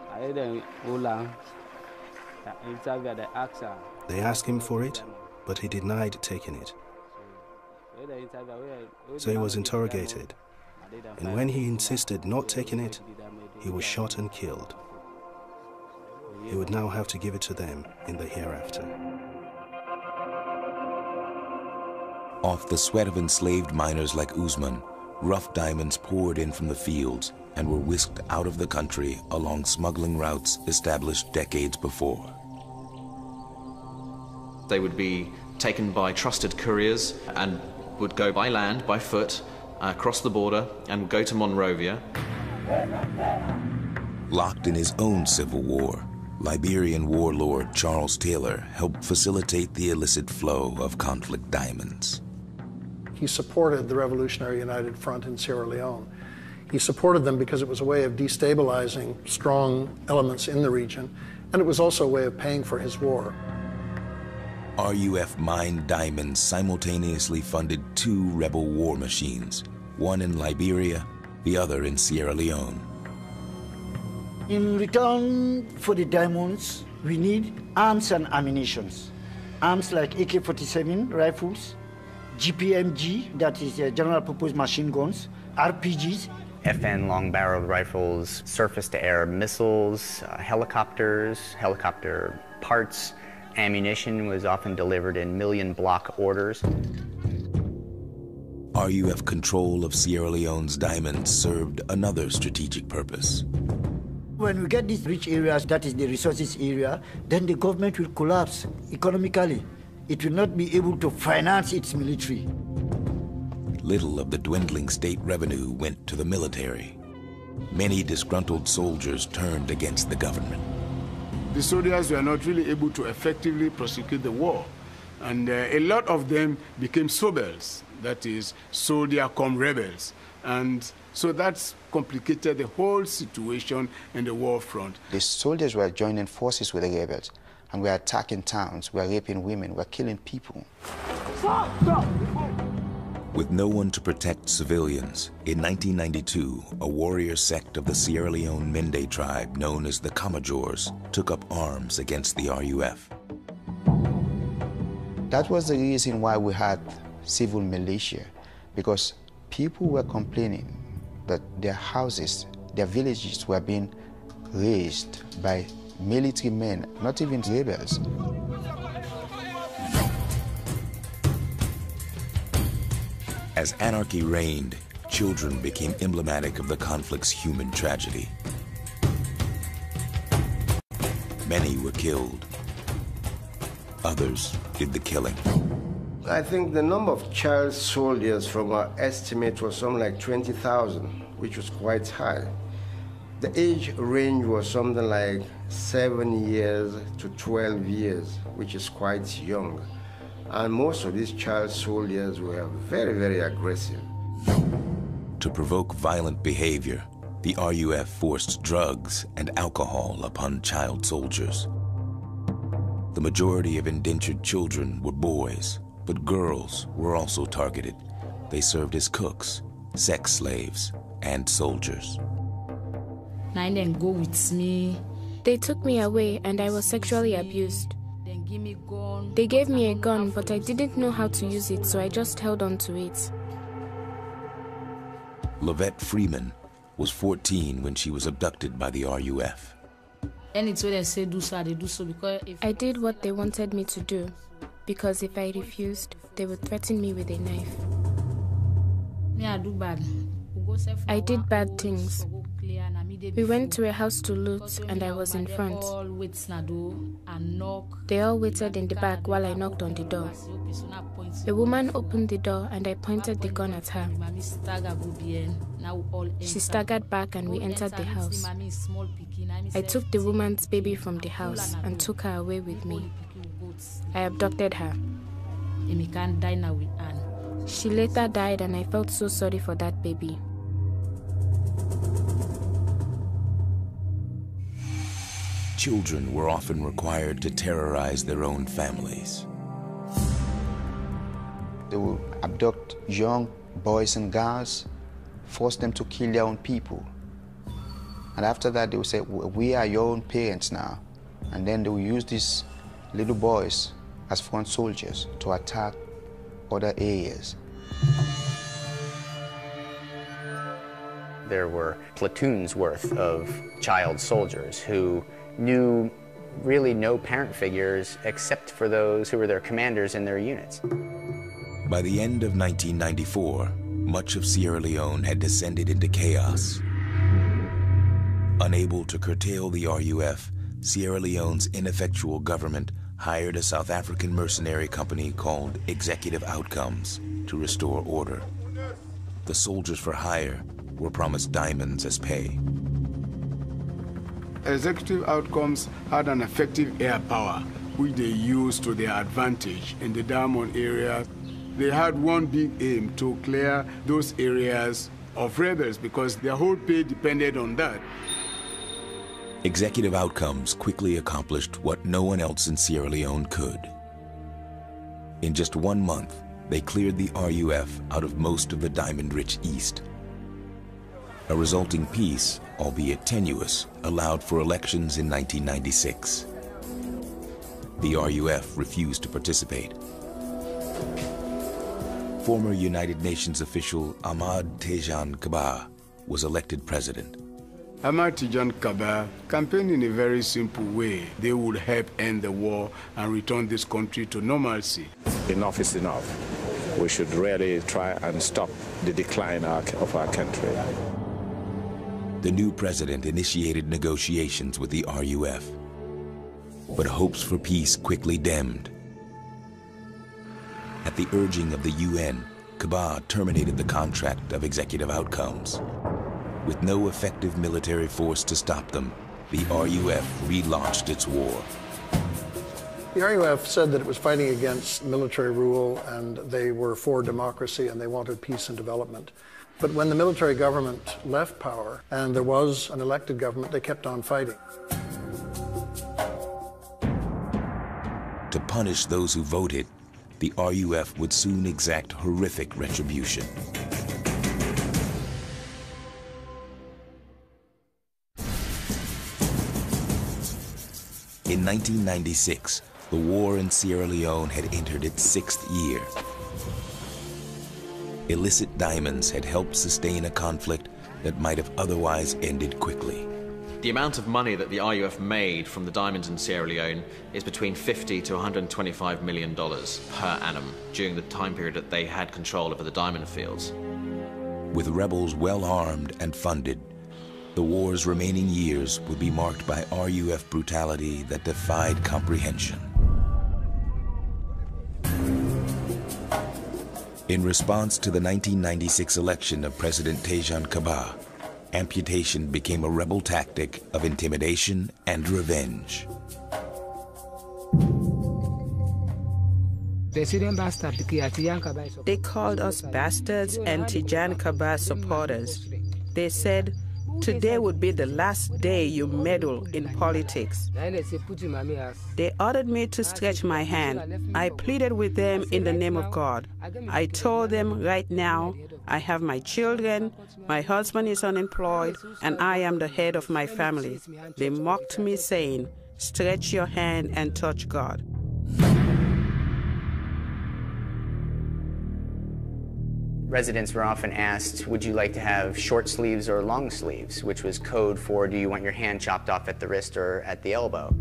They asked him for it, but he denied taking it. So he was interrogated, and when he insisted not taking it, he was shot and killed. He would now have to give it to them in the hereafter. Off the sweat of enslaved miners like Usman, rough diamonds poured in from the fields and were whisked out of the country along smuggling routes established decades before. They would be taken by trusted couriers and would go by land, by foot, across the border and go to Monrovia. Locked in his own civil war, Liberian warlord Charles Taylor helped facilitate the illicit flow of conflict diamonds. He supported the Revolutionary United Front in Sierra Leone. He supported them because it was a way of destabilizing strong elements in the region, and it was also a way of paying for his war. RUF mined diamonds simultaneously funded two rebel war machines, one in Liberia, the other in Sierra Leone. In return for the diamonds, we need arms and ammunition. Arms like AK-47 rifles, GPMG, that is general purpose machine guns, RPGs. FN long-barreled rifles, surface-to-air missiles, helicopters, helicopter parts. Ammunition was often delivered in million-block orders. RUF control of Sierra Leone's diamonds served another strategic purpose. When we get these rich areas, that is the resources area, then the government will collapse economically. It will not be able to finance its military. Little of the dwindling state revenue went to the military. Many disgruntled soldiers turned against the government. The soldiers were not really able to effectively prosecute the war. And a lot of them became sobels, that is, soldier come rebels. And so that's complicated the whole situation in the war front. The soldiers were joining forces with the rebels, and we're attacking towns, we're raping women, we're killing people. With no one to protect civilians, in 1992, a warrior sect of the Sierra Leone Mende tribe known as the Kamajors took up arms against the RUF. That was the reason why we had civil militia, because people were complaining that their houses, their villages were being razed by military men, not even rebels. As anarchy reigned, children became emblematic of the conflict's human tragedy. Many were killed. Others did the killing. I think the number of child soldiers from our estimate was something like 20,000, which was quite high. The age range was something like 7 years to 12 years, which is quite young. And most of these child soldiers were very, very aggressive. To provoke violent behavior, the RUF forced drugs and alcohol upon child soldiers. The majority of indentured children were boys, but girls were also targeted. They served as cooks, sex slaves, and soldiers. Then go with me. They took me away and I was sexually abused. They gave me a gun, but I didn't know how to use it, so I just held on to it. Lavette Freeman was 14 when she was abducted by the RUF. Anything they say do so, they do so because I did what they wanted me to do, because if I refused, they would threaten me with a knife. Me, I do bad. I did bad things. We went to a house to loot and I was in front. They all waited in the back while I knocked on the door. A woman opened the door and I pointed the gun at her. She staggered back and we entered the house. I took the woman's baby from the house and took her away with me. I abducted her. She later died and I felt so sorry for that baby. Children were often required to terrorize their own families. They would abduct young boys and girls, force them to kill their own people. And after that, they would say, we are your own parents now. And then they would use these little boys as front soldiers to attack other areas. There were platoons worth of child soldiers who knew really no parent figures except for those who were their commanders in their units. By the end of 1994, much of Sierra Leone had descended into chaos. Unable to curtail the RUF, Sierra Leone's ineffectual government hired a South African mercenary company called Executive Outcomes to restore order. The soldiers for hire were promised diamonds as pay. Executive Outcomes had an effective air power, which they used to their advantage in the diamond area. They had one big aim to clear those areas of rebels because their whole pay depended on that. Executive Outcomes quickly accomplished what no one else in Sierra Leone could. In just 1 month, they cleared the RUF out of most of the diamond-rich East. A resulting peace, albeit tenuous, allowed for elections in 1996. The RUF refused to participate. Former United Nations official Ahmad Tejan Kaba was elected president. Ahmad Tejan Kaba campaigned in a very simple way. They would help end the war and return this country to normalcy. Enough is enough. We should really try and stop the decline of our country. The new president initiated negotiations with the RUF, but hopes for peace quickly dimmed. At the urging of the UN, Kaba terminated the contract of Executive Outcomes. With no effective military force to stop them, the RUF relaunched its war. The RUF said that it was fighting against military rule and they were for democracy and they wanted peace and development. But when the military government left power and there was an elected government, they kept on fighting. To punish those who voted, the RUF would soon exact horrific retribution. In 1996, the war in Sierra Leone had entered its 6th year. Illicit diamonds had helped sustain a conflict that might have otherwise ended quickly. The amount of money that the RUF made from the diamonds in Sierra Leone is between $50 to $125 million per annum during the time period that they had control over the diamond fields. With rebels well armed and funded, the war's remaining years would be marked by RUF brutality that defied comprehension. In response to the 1996 election of President Tejan Kaba, amputation became a rebel tactic of intimidation and revenge. They called us bastards and Tejan Kaba supporters. They said, "Today would be the last day you meddle in politics." They ordered me to stretch my hand. I pleaded with them in the name of God. I told them, right now, I have my children, my husband is unemployed, and I am the head of my family. They mocked me, saying, "Stretch your hand and touch God." Residents were often asked, would you like to have short sleeves or long sleeves, which was code for, do you want your hand chopped off at the wrist or at the elbow?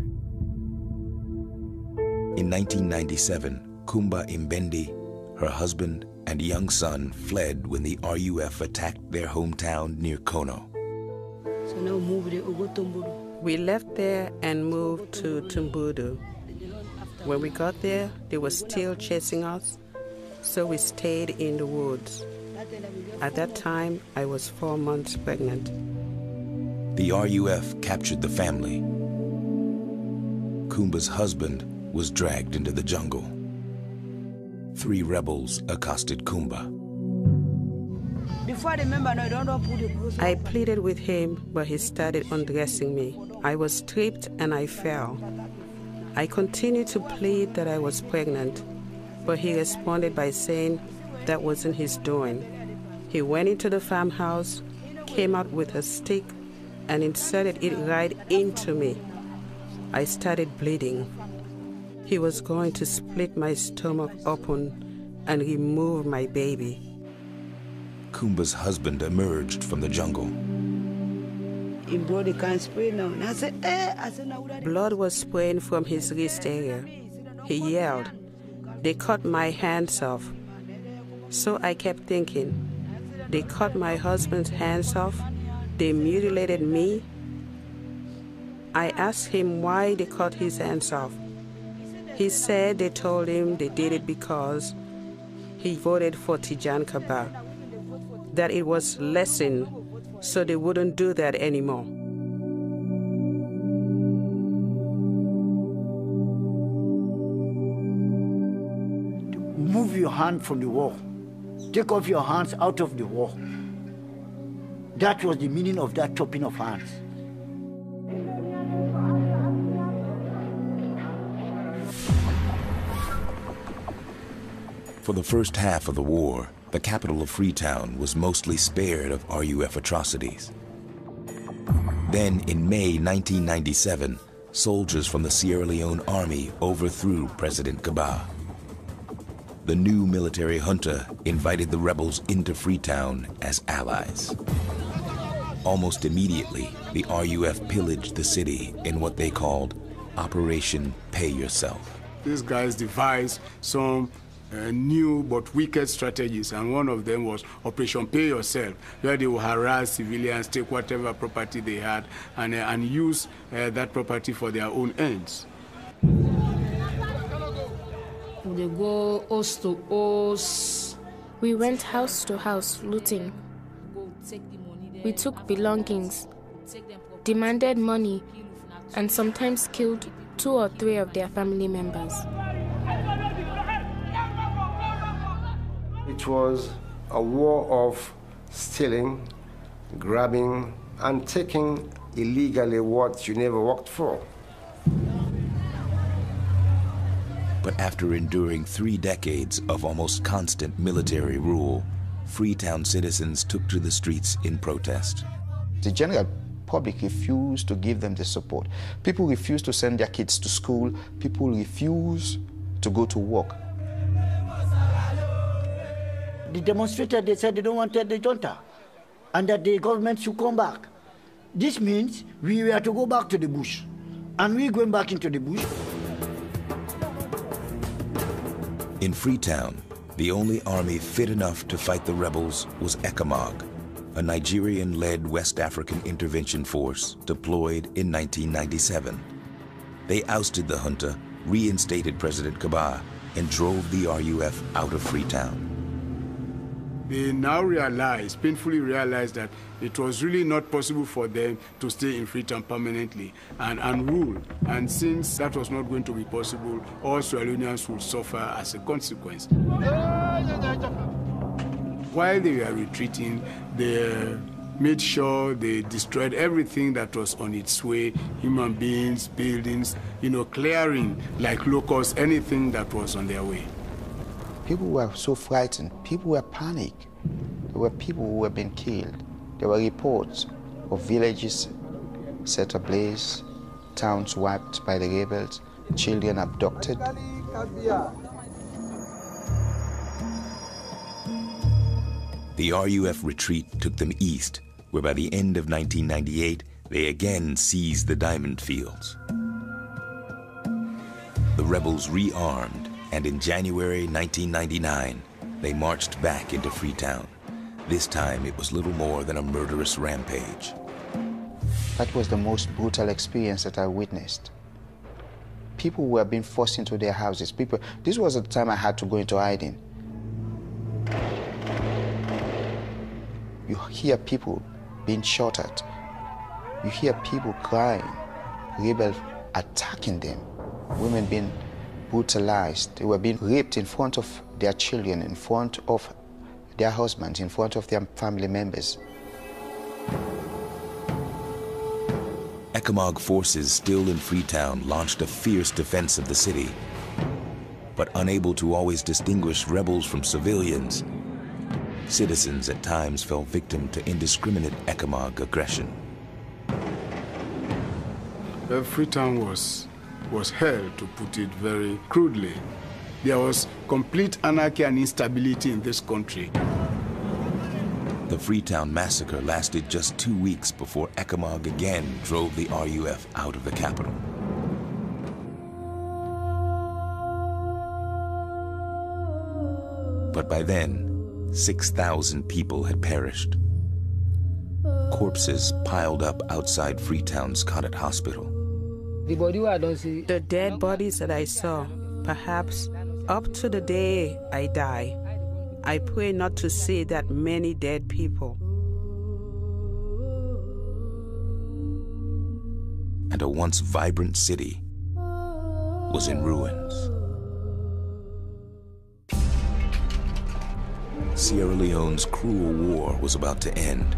In 1997, Kumba Imbendi, her husband, and young son fled when the RUF attacked their hometown near Kono. We left there and moved to Tumbudu. When we got there, they were still chasing us, so we stayed in the woods. At that time, I was 4 months pregnant. The RUF captured the family. Kumba's husband was dragged into the jungle. 3 rebels accosted Kumba. I pleaded with him, but he started undressing me. I was stripped and I fell. I continued to plead that I was pregnant, but he responded by saying that wasn't his doing. He went into the farmhouse, came out with a stick, and inserted it right into me. I started bleeding. He was going to split my stomach open and remove my baby. Kumba's husband emerged from the jungle. Blood was spraying from his wrist area. He yelled. They cut my hands off. So I kept thinking, they cut my husband's hands off, they mutilated me. I asked him why they cut his hands off. He said they told him they did it because he voted for Tejan Kaba, that it was lesson, so they wouldn't do that anymore. Move your hand from the wall. Take off your hands out of the wall. That was the meaning of that chopping of hands. For the first half of the war, the capital of Freetown was mostly spared of RUF atrocities. Then, in May 1997, soldiers from the Sierra Leone Army overthrew President Kaba. The new military junta invited the rebels into Freetown as allies. Almost immediately, the RUF pillaged the city in what they called Operation Pay Yourself. These guys devised some new but wicked strategies, and one of them was Operation Pay Yourself, where they would harass civilians, take whatever property they had, and use that property for their own ends. They go house to house. We went house to house looting. We took belongings, demanded money, and sometimes killed 2 or 3 of their family members. It was a war of stealing, grabbing, and taking illegally what you never worked for. But after enduring 3 decades of almost constant military rule, Freetown citizens took to the streets in protest. The general public refused to give them the support. People refused to send their kids to school. People refused to go to work. The demonstrators, they said they don't want the junta. and that the government should come back. This means we were to go back to the bush, and we're going back into the bush. In Freetown, the only army fit enough to fight the rebels was ECOMOG, a Nigerian-led West African intervention force deployed in 1997. They ousted the junta, reinstated President Kaba, and drove the RUF out of Freetown. They now realize, painfully realize, that it was really not possible for them to stay in Freetown permanently and rule. And since that was not going to be possible, all Sierra Leoneans would suffer as a consequence. While they were retreating, they made sure they destroyed everything that was on its way, human beings, buildings, clearing like locusts, anything that was on their way. People were so frightened. People were panicked. There were people who were being killed. There were reports of villages set ablaze, towns wiped by the rebels, children abducted. The RUF retreat took them east, where by the end of 1998, they again seized the diamond fields. The rebels rearmed, and in January 1999, they marched back into Freetown. This time, it was little more than a murderous rampage. That was the most brutal experience that I witnessed. People were being forced into their houses. This was the time I had to go into hiding. You hear people being shot at. You hear people crying, rebels attacking them, women being brutalized. They were being raped in front of their children, in front of their husbands, in front of their family members. ECOMOG forces still in Freetown launched a fierce defense of the city. But unable to always distinguish rebels from civilians, citizens at times fell victim to indiscriminate ECOMOG aggression. Freetown was hell, to put it very crudely. There was complete anarchy and instability in this country. The Freetown massacre lasted just 2 weeks before ECOMOG again drove the RUF out of the capital. But by then, 6,000 people had perished. Corpses piled up outside Freetown's Cottet Hospital. The dead bodies that I saw, perhaps up to the day I die, I pray not to see that many dead people. And a once vibrant city was in ruins. Sierra Leone's cruel war was about to end,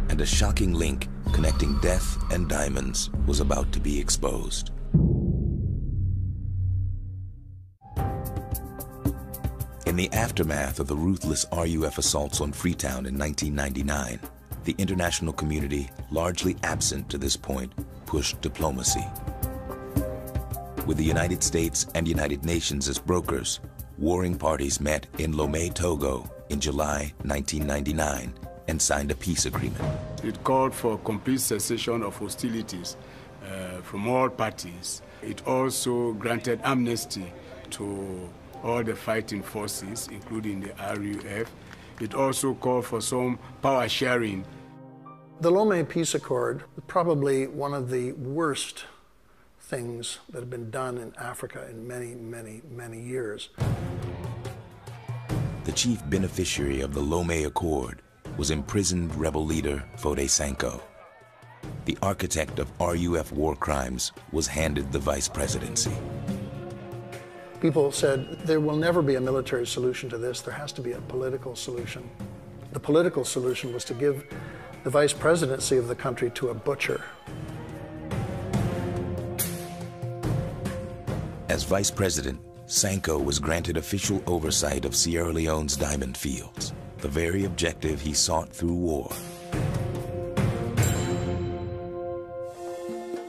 and a shocking link connecting death and diamonds was about to be exposed. In the aftermath of the ruthless RUF assaults on Freetown in 1999, the international community, largely absent to this point, pushed diplomacy. With the United States and United Nations as brokers, warring parties met in Lomé, Togo in July 1999 and signed a peace agreement. It called for complete cessation of hostilities from all parties. It also granted amnesty to all the fighting forces, including the RUF. It also called for some power sharing. The Lomé Peace Accord was probably one of the worst things that have been done in Africa in many, many, many years. The chief beneficiary of the Lomé Accord was imprisoned rebel leader Foday Sanko. The architect of RUF war crimes was handed the vice presidency. People said there will never be a military solution to this. There has to be a political solution. The political solution was to give the vice presidency of the country to a butcher. As vice president, Sanko was granted official oversight of Sierra Leone's diamond fields, the very objective he sought through war.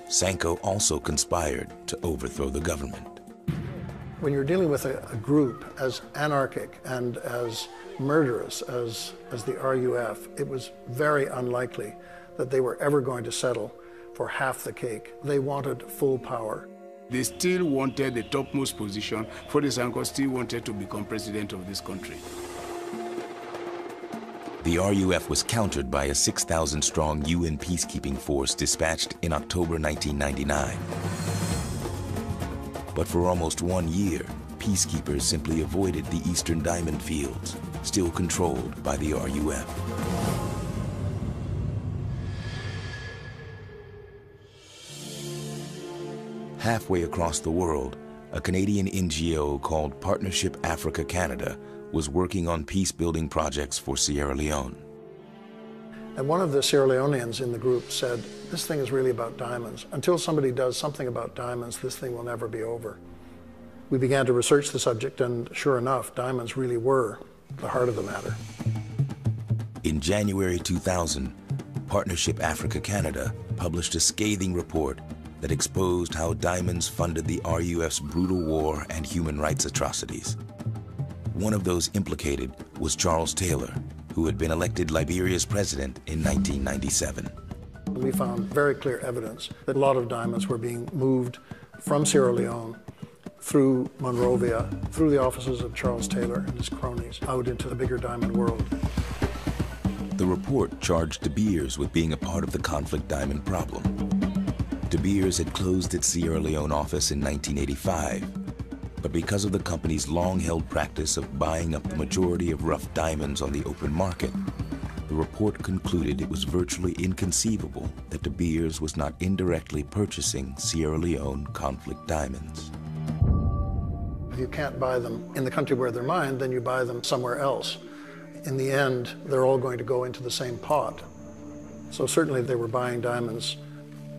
Sanko also conspired to overthrow the government. When you're dealing with a group as anarchic and as murderous as the RUF, it was very unlikely that they were ever going to settle for half the cake. They wanted full power. They still wanted the topmost position. Fode Sanko still wanted to become president of this country. The RUF was countered by a 6,000-strong UN peacekeeping force dispatched in October 1999. But for almost 1 year, peacekeepers simply avoided the eastern diamond fields, still controlled by the RUF. Halfway across the world, a Canadian NGO called Partnership Africa Canada was working on peace-building projects for Sierra Leone. And one of the Sierra Leoneans in the group said, this thing is really about diamonds. Until somebody does something about diamonds, this thing will never be over. We began to research the subject, and sure enough, diamonds really were the heart of the matter. In January 2000, Partnership Africa Canada published a scathing report that exposed how diamonds funded the RUF's brutal war and human rights atrocities. One of those implicated was Charles Taylor, who had been elected Liberia's president in 1997. We found very clear evidence that a lot of diamonds were being moved from Sierra Leone through Monrovia, through the offices of Charles Taylor and his cronies, out into the bigger diamond world. The report charged De Beers with being a part of the conflict diamond problem. De Beers had closed its Sierra Leone office in 1985, but because of the company's long-held practice of buying up the majority of rough diamonds on the open market, the report concluded it was virtually inconceivable that De Beers was not indirectly purchasing Sierra Leone conflict diamonds. If you can't buy them in the country where they're mined, then you buy them somewhere else. In the end, they're all going to go into the same pot. So certainly they were buying diamonds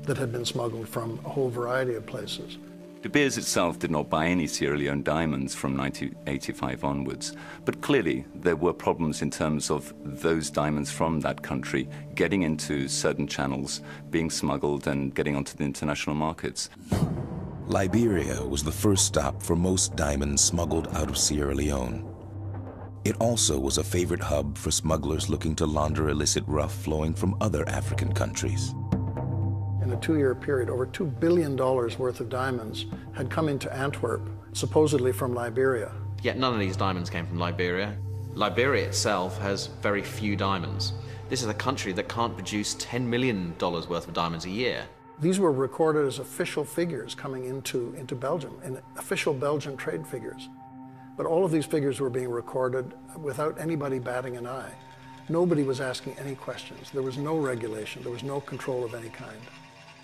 that had been smuggled from a whole variety of places. De Beers itself did not buy any Sierra Leone diamonds from 1985 onwards, but clearly there were problems in terms of those diamonds from that country getting into certain channels, being smuggled and getting onto the international markets. Liberia was the first stop for most diamonds smuggled out of Sierra Leone. It also was a favorite hub for smugglers looking to launder illicit rough flowing from other African countries. In a 2-year period, over $2 billion worth of diamonds had come into Antwerp, supposedly from Liberia. Yet none of these diamonds came from Liberia. Liberia itself has very few diamonds. This is a country that can't produce $10 million worth of diamonds a year. These were recorded as official figures coming into Belgium, in official Belgian trade figures. But all of these figures were being recorded without anybody batting an eye. Nobody was asking any questions. There was no regulation. There was no control of any kind.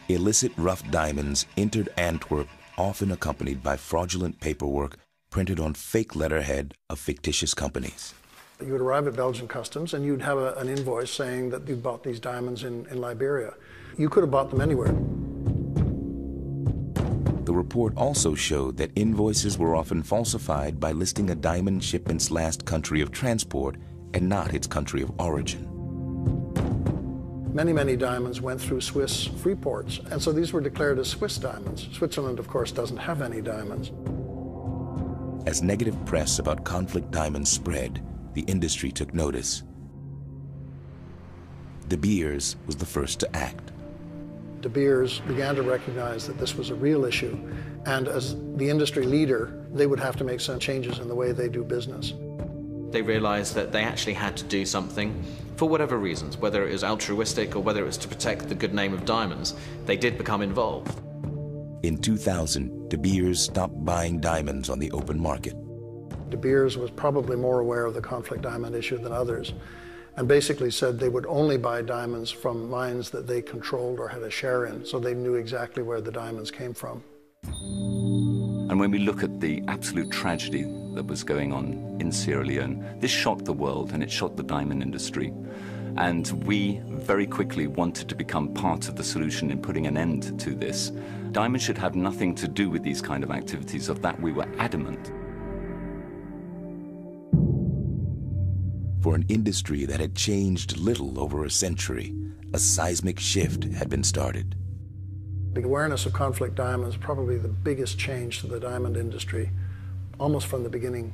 Illicit rough diamonds entered Antwerp, often accompanied by fraudulent paperwork printed on fake letterhead of fictitious companies. You would arrive at Belgian customs and you'd have an invoice saying that you bought these diamonds in Liberia. You could have bought them anywhere. The report also showed that invoices were often falsified by listing a diamond shipment's last country of transport and not its country of origin. Many, many diamonds went through Swiss free ports, and so these were declared as Swiss diamonds. Switzerland, of course, doesn't have any diamonds. As negative press about conflict diamonds spread, the industry took notice. De Beers was the first to act. De Beers began to recognize that this was a real issue, and as the industry leader, they would have to make some changes in the way they do business. They realized that they actually had to do something for whatever reasons, whether it was altruistic or whether it was to protect the good name of diamonds. They did become involved. In 2000, De Beers stopped buying diamonds on the open market. De Beers was probably more aware of the conflict diamond issue than others, and basically said they would only buy diamonds from mines that they controlled or had a share in, so they knew exactly where the diamonds came from. And when we look at the absolute tragedy that was going on in Sierra Leone, this shocked the world and it shocked the diamond industry. And we very quickly wanted to become part of the solution in putting an end to this. Diamonds should have nothing to do with these kind of activities. Of that we were adamant. For an industry that had changed little over a century, a seismic shift had been started. The awareness of conflict diamonds, probably the biggest change to the diamond industry, almost from the beginning.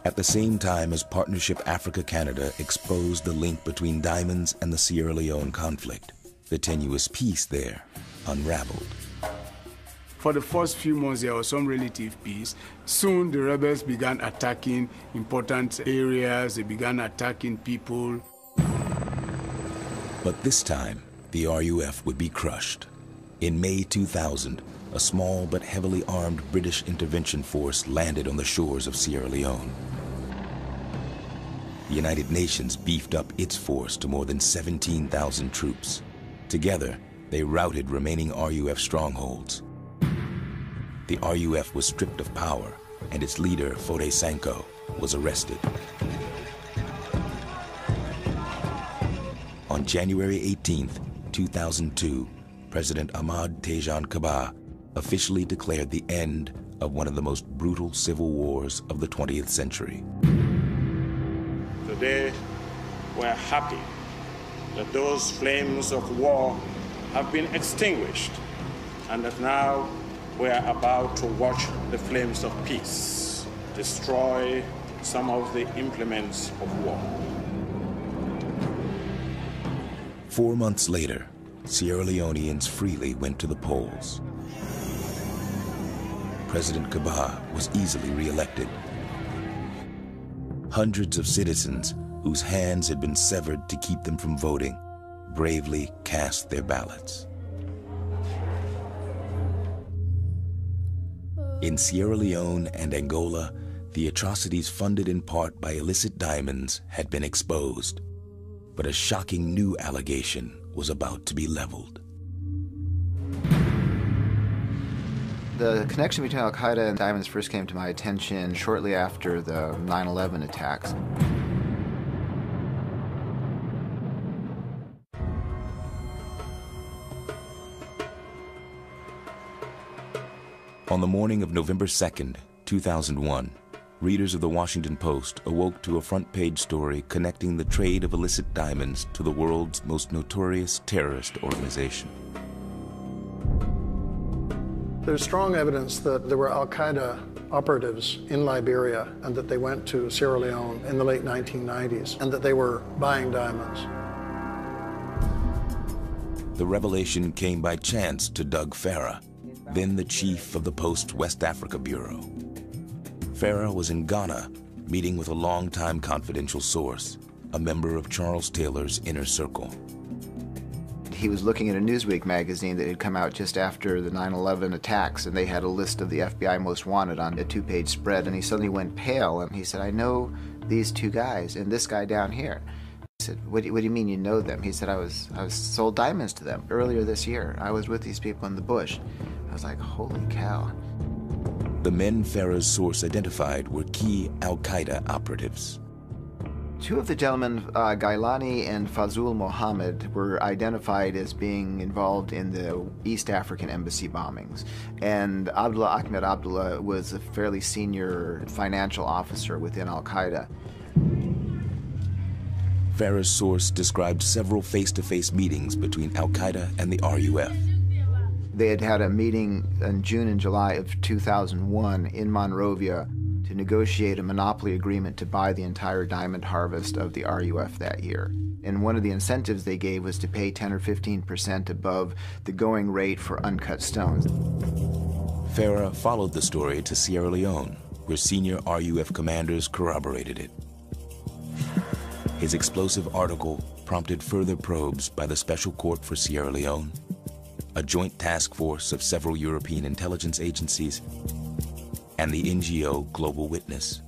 At the same time as Partnership Africa-Canada exposed the link between diamonds and the Sierra Leone conflict, the tenuous peace there unraveled. For the first few months, there was some relative peace. Soon, the rebels began attacking important areas. They began attacking people. But this time, the RUF would be crushed. In May 2000, a small but heavily armed British intervention force landed on the shores of Sierra Leone. The United Nations beefed up its force to more than 17,000 troops. Together, they routed remaining RUF strongholds. The RUF was stripped of power, and its leader, Foday Sanko, was arrested. On January 18, 2002, President Ahmad Tejan Kaba officially declared the end of one of the most brutal civil wars of the 20th century. Today, we're happy that those flames of war have been extinguished and that now we're about to watch the flames of peace destroy some of the implements of war. 4 months later, Sierra Leoneans freely went to the polls. President Kaba was easily re-elected. Hundreds of citizens whose hands had been severed to keep them from voting bravely cast their ballots. In Sierra Leone and Angola, the atrocities funded in part by illicit diamonds had been exposed, but a shocking new allegation was about to be leveled. The connection between Al-Qaeda and diamonds first came to my attention shortly after the 9/11 attacks. On the morning of November 2nd, 2001, readers of the Washington Post awoke to a front-page story connecting the trade of illicit diamonds to the world's most notorious terrorist organization. There's strong evidence that there were Al-Qaeda operatives in Liberia and that they went to Sierra Leone in the late 1990s and that they were buying diamonds. The revelation came by chance to Doug Farah, then the chief of the Post West Africa Bureau. Farah was in Ghana, meeting with a longtime confidential source, a member of Charles Taylor's inner circle. He was looking at a Newsweek magazine that had come out just after the 9/11 attacks, and they had a list of the FBI most wanted on a 2-page spread, and he suddenly went pale, and he said, "I know these two guys, and this guy down here." I said, what do you mean you know them? He said, I was sold diamonds to them earlier this year. I was with these people in the bush. I was like, holy cow. The men Farah's source identified were key Al-Qaeda operatives. Two of the gentlemen, Gailani and Fazul Mohammed, were identified as being involved in the East African embassy bombings. And Abdullah Ahmed Abdullah was a fairly senior financial officer within Al-Qaeda. Farah's source described several face-to-face meetings between Al-Qaeda and the RUF. They had had a meeting in June and July of 2001 in Monrovia to negotiate a monopoly agreement to buy the entire diamond harvest of the RUF that year. And one of the incentives they gave was to pay 10 or 15% above the going rate for uncut stones. Farah followed the story to Sierra Leone, where senior RUF commanders corroborated it. His explosive article prompted further probes by the Special Court for Sierra Leone, a joint task force of several European intelligence agencies, and the NGO Global Witness.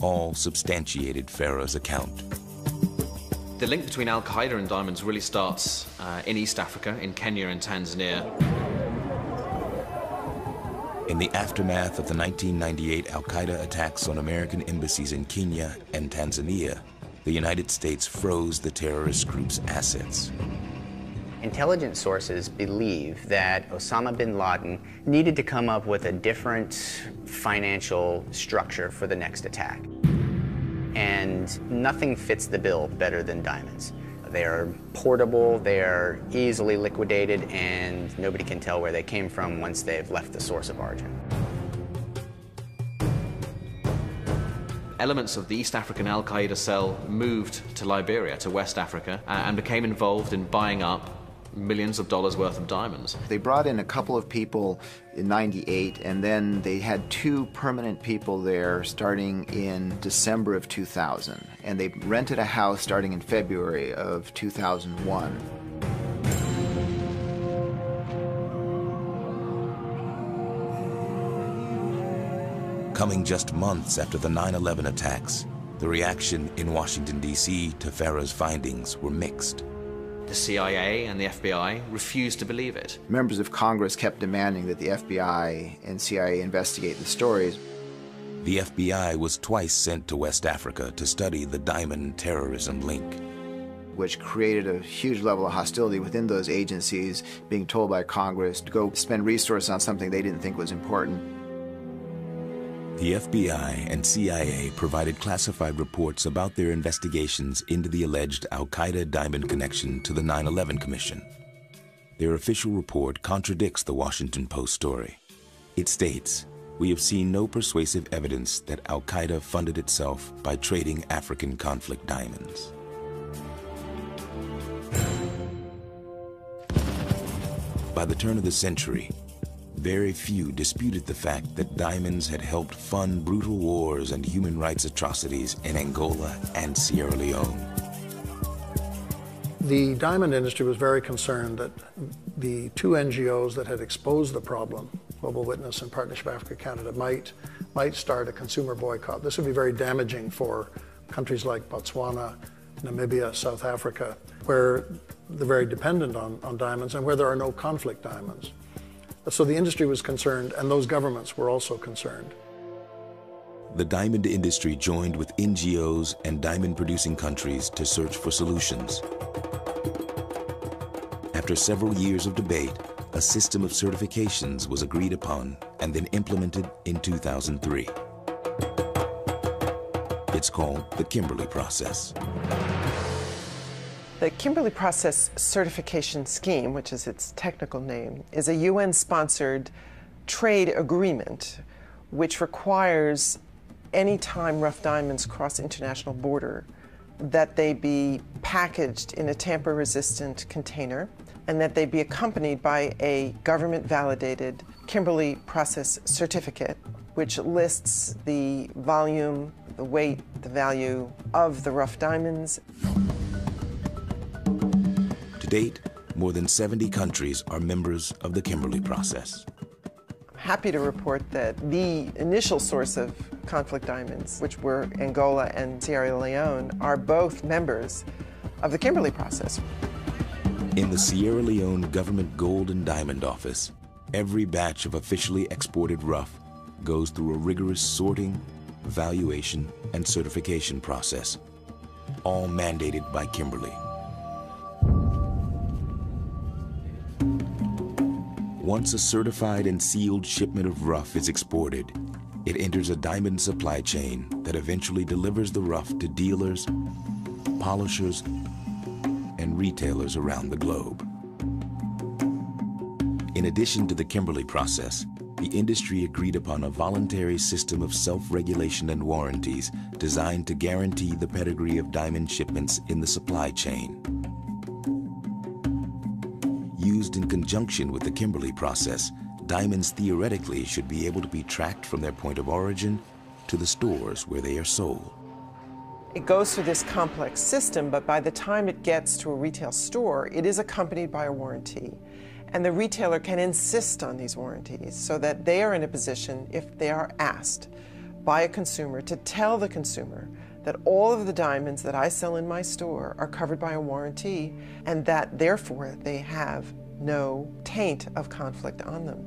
All substantiated Farah's account. The link between Al-Qaeda and diamonds really starts in East Africa, in Kenya and Tanzania. In the aftermath of the 1998 Al-Qaeda attacks on American embassies in Kenya and Tanzania, the United States froze the terrorist group's assets. Intelligence sources believe that Osama bin Laden needed to come up with a different financial structure for the next attack. And nothing fits the bill better than diamonds. They're portable, they're easily liquidated, and nobody can tell where they came from once they've left the source of origin. elements of the East African Al-Qaeda cell moved to Liberia, to West Africa, and became involved in buying up millions of dollars worth of diamonds. They brought in a couple of people in '98, and then they had 2 permanent people there starting in December of 2000. And they rented a house starting in February of 2001. Coming just months after the 9/11 attacks, the reaction in Washington, D.C. to Farah's findings were mixed. The CIA and the FBI refused to believe it. Members of Congress kept demanding that the FBI and CIA investigate the stories. The FBI was twice sent to West Africa to study the diamond terrorism link, which created a huge level of hostility within those agencies, being told by Congress to go spend resources on something they didn't think was important. The FBI and CIA provided classified reports about their investigations into the alleged Al-Qaeda diamond connection to the 9/11 Commission. Their official report contradicts the Washington Post story. It states, "We have seen no persuasive evidence that Al-Qaeda funded itself by trading African conflict diamonds." By the turn of the century, very few disputed the fact that diamonds had helped fund brutal wars and human rights atrocities in Angola and Sierra Leone. The diamond industry was very concerned that the 2 NGOs that had exposed the problem, Global Witness and Partnership Africa Canada, might start a consumer boycott. This would be very damaging for countries like Botswana, Namibia, South Africa, where they're very dependent on diamonds and where there are no conflict diamonds. So the industry was concerned, and those governments were also concerned. The diamond industry joined with NGOs and diamond-producing countries to search for solutions. After several years of debate, a system of certifications was agreed upon and then implemented in 2003. It's called the Kimberley Process. The Kimberley Process Certification Scheme, which is its technical name, is a UN-sponsored trade agreement which requires any time rough diamonds cross international border that they be packaged in a tamper-resistant container and that they be accompanied by a government-validated Kimberley Process certificate which lists the volume, the weight, the value of the rough diamonds. To date, more than 70 countries are members of the Kimberley Process. I'm happy to report that the initial source of conflict diamonds, which were Angola and Sierra Leone, are both members of the Kimberley Process. In the Sierra Leone Government Gold and Diamond Office, every batch of officially exported rough goes through a rigorous sorting, valuation, and certification process, all mandated by Kimberley. Once a certified and sealed shipment of rough is exported, it enters a diamond supply chain that eventually delivers the rough to dealers, polishers, and retailers around the globe. In addition to the Kimberley Process, the industry agreed upon a voluntary system of self-regulation and warranties designed to guarantee the pedigree of diamond shipments in the supply chain. Used in conjunction with the Kimberley Process, diamonds theoretically should be able to be tracked from their point of origin to the stores where they are sold. It goes through this complex system, but by the time it gets to a retail store, it is accompanied by a warranty. And the retailer can insist on these warranties so that they are in a position, if they are asked by a consumer, to tell the consumer that all of the diamonds that I sell in my store are covered by a warranty and that therefore they have no taint of conflict on them.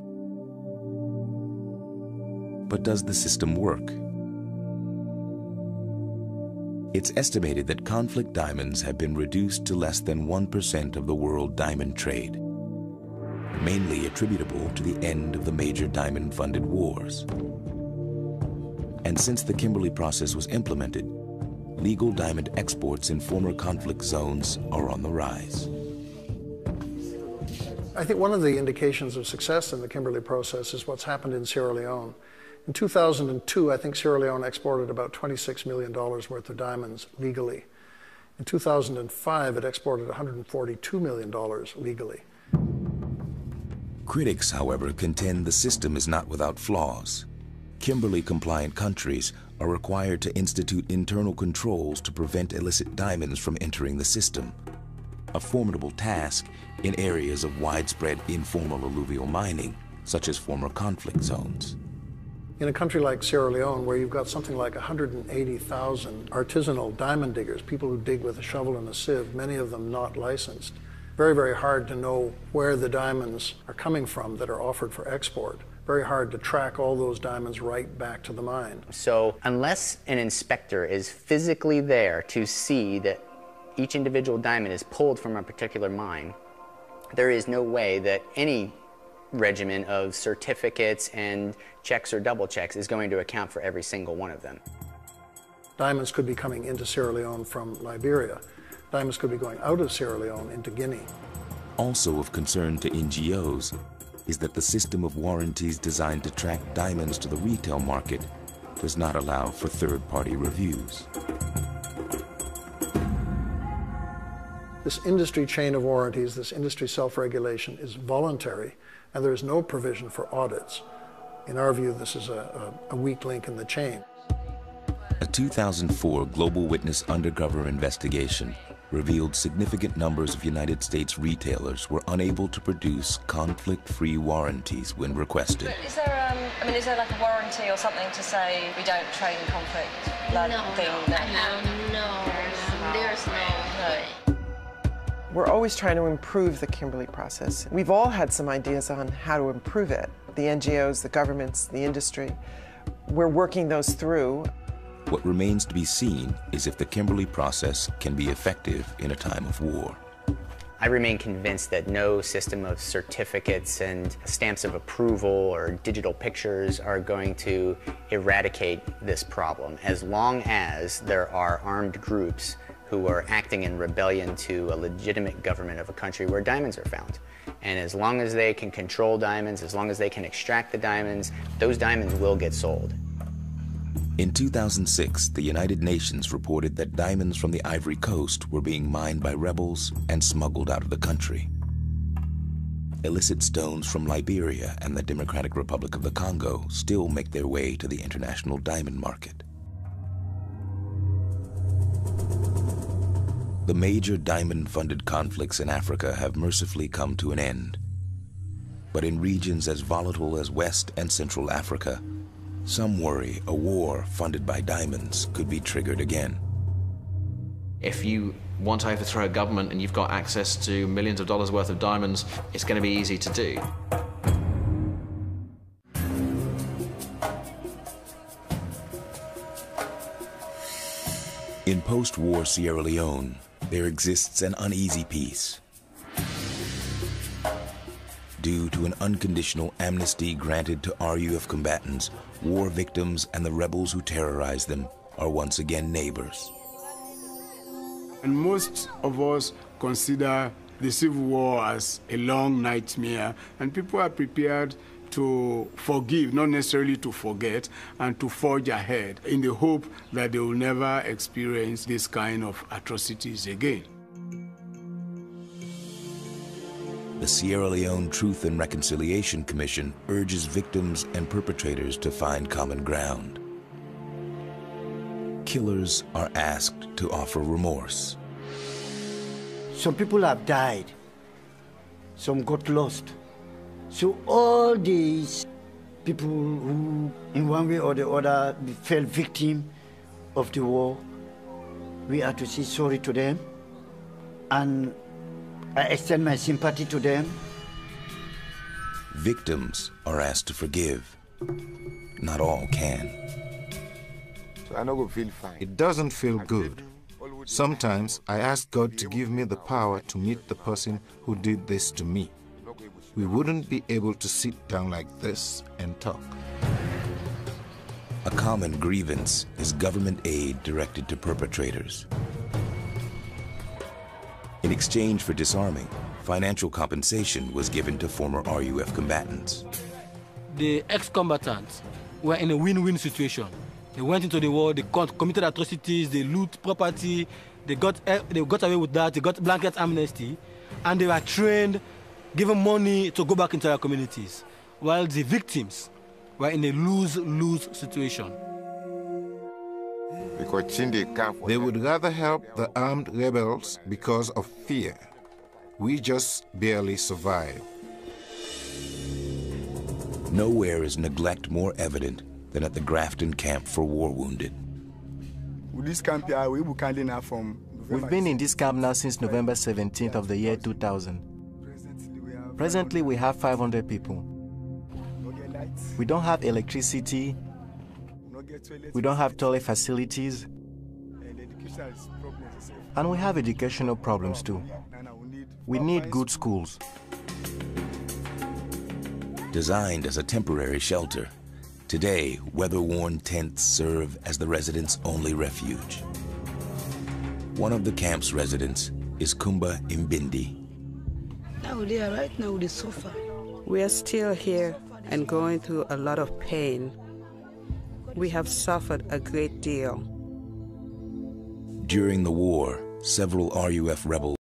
But does the system work? It's estimated that conflict diamonds have been reduced to less than 1% of the world diamond trade, mainly attributable to the end of the major diamond-funded wars. And since the Kimberley Process was implemented, legal diamond exports in former conflict zones are on the rise. I think one of the indications of success in the Kimberley Process is what's happened in Sierra Leone. In 2002, I think Sierra Leone exported about $26 million worth of diamonds legally. In 2005, it exported $142 million legally. Critics, however, contend the system is not without flaws. Kimberley-compliant countries are required to institute internal controls to prevent illicit diamonds from entering the system, a formidable task in areas of widespread informal alluvial mining, such as former conflict zones. In a country like Sierra Leone, where you've got something like 180,000 artisanal diamond diggers, people who dig with a shovel and a sieve, many of them not licensed, very, very hard to know where the diamonds are coming from that are offered for export. Very hard to track all those diamonds right back to the mine. So unless an inspector is physically there to see that each individual diamond is pulled from a particular mine, there is no way that any regimen of certificates and checks or double checks is going to account for every single one of them. Diamonds could be coming into Sierra Leone from Liberia. Diamonds could be going out of Sierra Leone into Guinea. Also of concern to NGOs is that the system of warranties designed to track diamonds to the retail market does not allow for third-party reviews. This industry chain of warranties, this industry self-regulation is voluntary, and there is no provision for audits. In our view, this is a weak link in the chain. A 2004 Global Witness undercover investigation revealed significant numbers of United States retailers were unable to produce conflict-free warranties when requested. Is there, is there like a warranty or something to say we don't trade in conflict blood thing? There's no. We're always trying to improve the Kimberley process. We've all had some ideas on how to improve it. The NGOs, the governments, the industry. We're working those through. What remains to be seen is if the Kimberley process can be effective in a time of war. I remain convinced that no system of certificates and stamps of approval or digital pictures are going to eradicate this problem, as long as there are armed groups who are acting in rebellion to a legitimate government of a country where diamonds are found. And as long as they can control diamonds, as long as they can extract the diamonds, those diamonds will get sold. In 2006, the United Nations reported that diamonds from the Ivory Coast were being mined by rebels and smuggled out of the country. Illicit stones from Liberia and the Democratic Republic of the Congo still make their way to the international diamond market. The major diamond-funded conflicts in Africa have mercifully come to an end. But in regions as volatile as West and Central Africa, some worry a war funded by diamonds could be triggered again. If you want to overthrow a government and you've got access to millions of dollars worth of diamonds, it's going to be easy to do. In post-war Sierra Leone, there exists an uneasy peace. Due to an unconditional amnesty granted to RUF combatants, war victims and the rebels who terrorize them are once again neighbors. And most of us consider the Civil War as a long nightmare, and people are prepared to forgive, not necessarily to forget, and to forge ahead in the hope that they will never experience this kind of atrocities again. The Sierra Leone Truth and Reconciliation Commission urges victims and perpetrators to find common ground. Killers are asked to offer remorse. Some people have died. Some got lost. So all these people who, in one way or the other, fell victim of the war, we are to say sorry to them, and I extend my sympathy to them. Victims are asked to forgive. Not all can. It doesn't feel good. Sometimes I ask God to give me the power to meet the person who did this to me. We wouldn't be able to sit down like this and talk. A common grievance is government aid directed to perpetrators. In exchange for disarming, financial compensation was given to former RUF combatants. The ex-combatants were in a win-win situation. They went into the war, they committed atrocities, they loot property, they got away with that, they got blanket amnesty, and they were trained, given money to go back into their communities, while the victims were in a lose-lose situation. They would rather help the armed rebels because of fear. We just barely survive. Nowhere is neglect more evident than at the Grafton camp for war wounded. We've been in this camp now since November 17th of the year 2000. Presently, we have 500 people. We don't have electricity. We don't have toilet facilities. And we have educational problems too. We need good schools. Designed as a temporary shelter, today weather-worn tents serve as the residents' only refuge. One of the camp's residents is Kumba Imbindi. Now they are right now, they suffer. We are still here and going through a lot of pain. We have suffered a great deal. During the war, several RUF rebels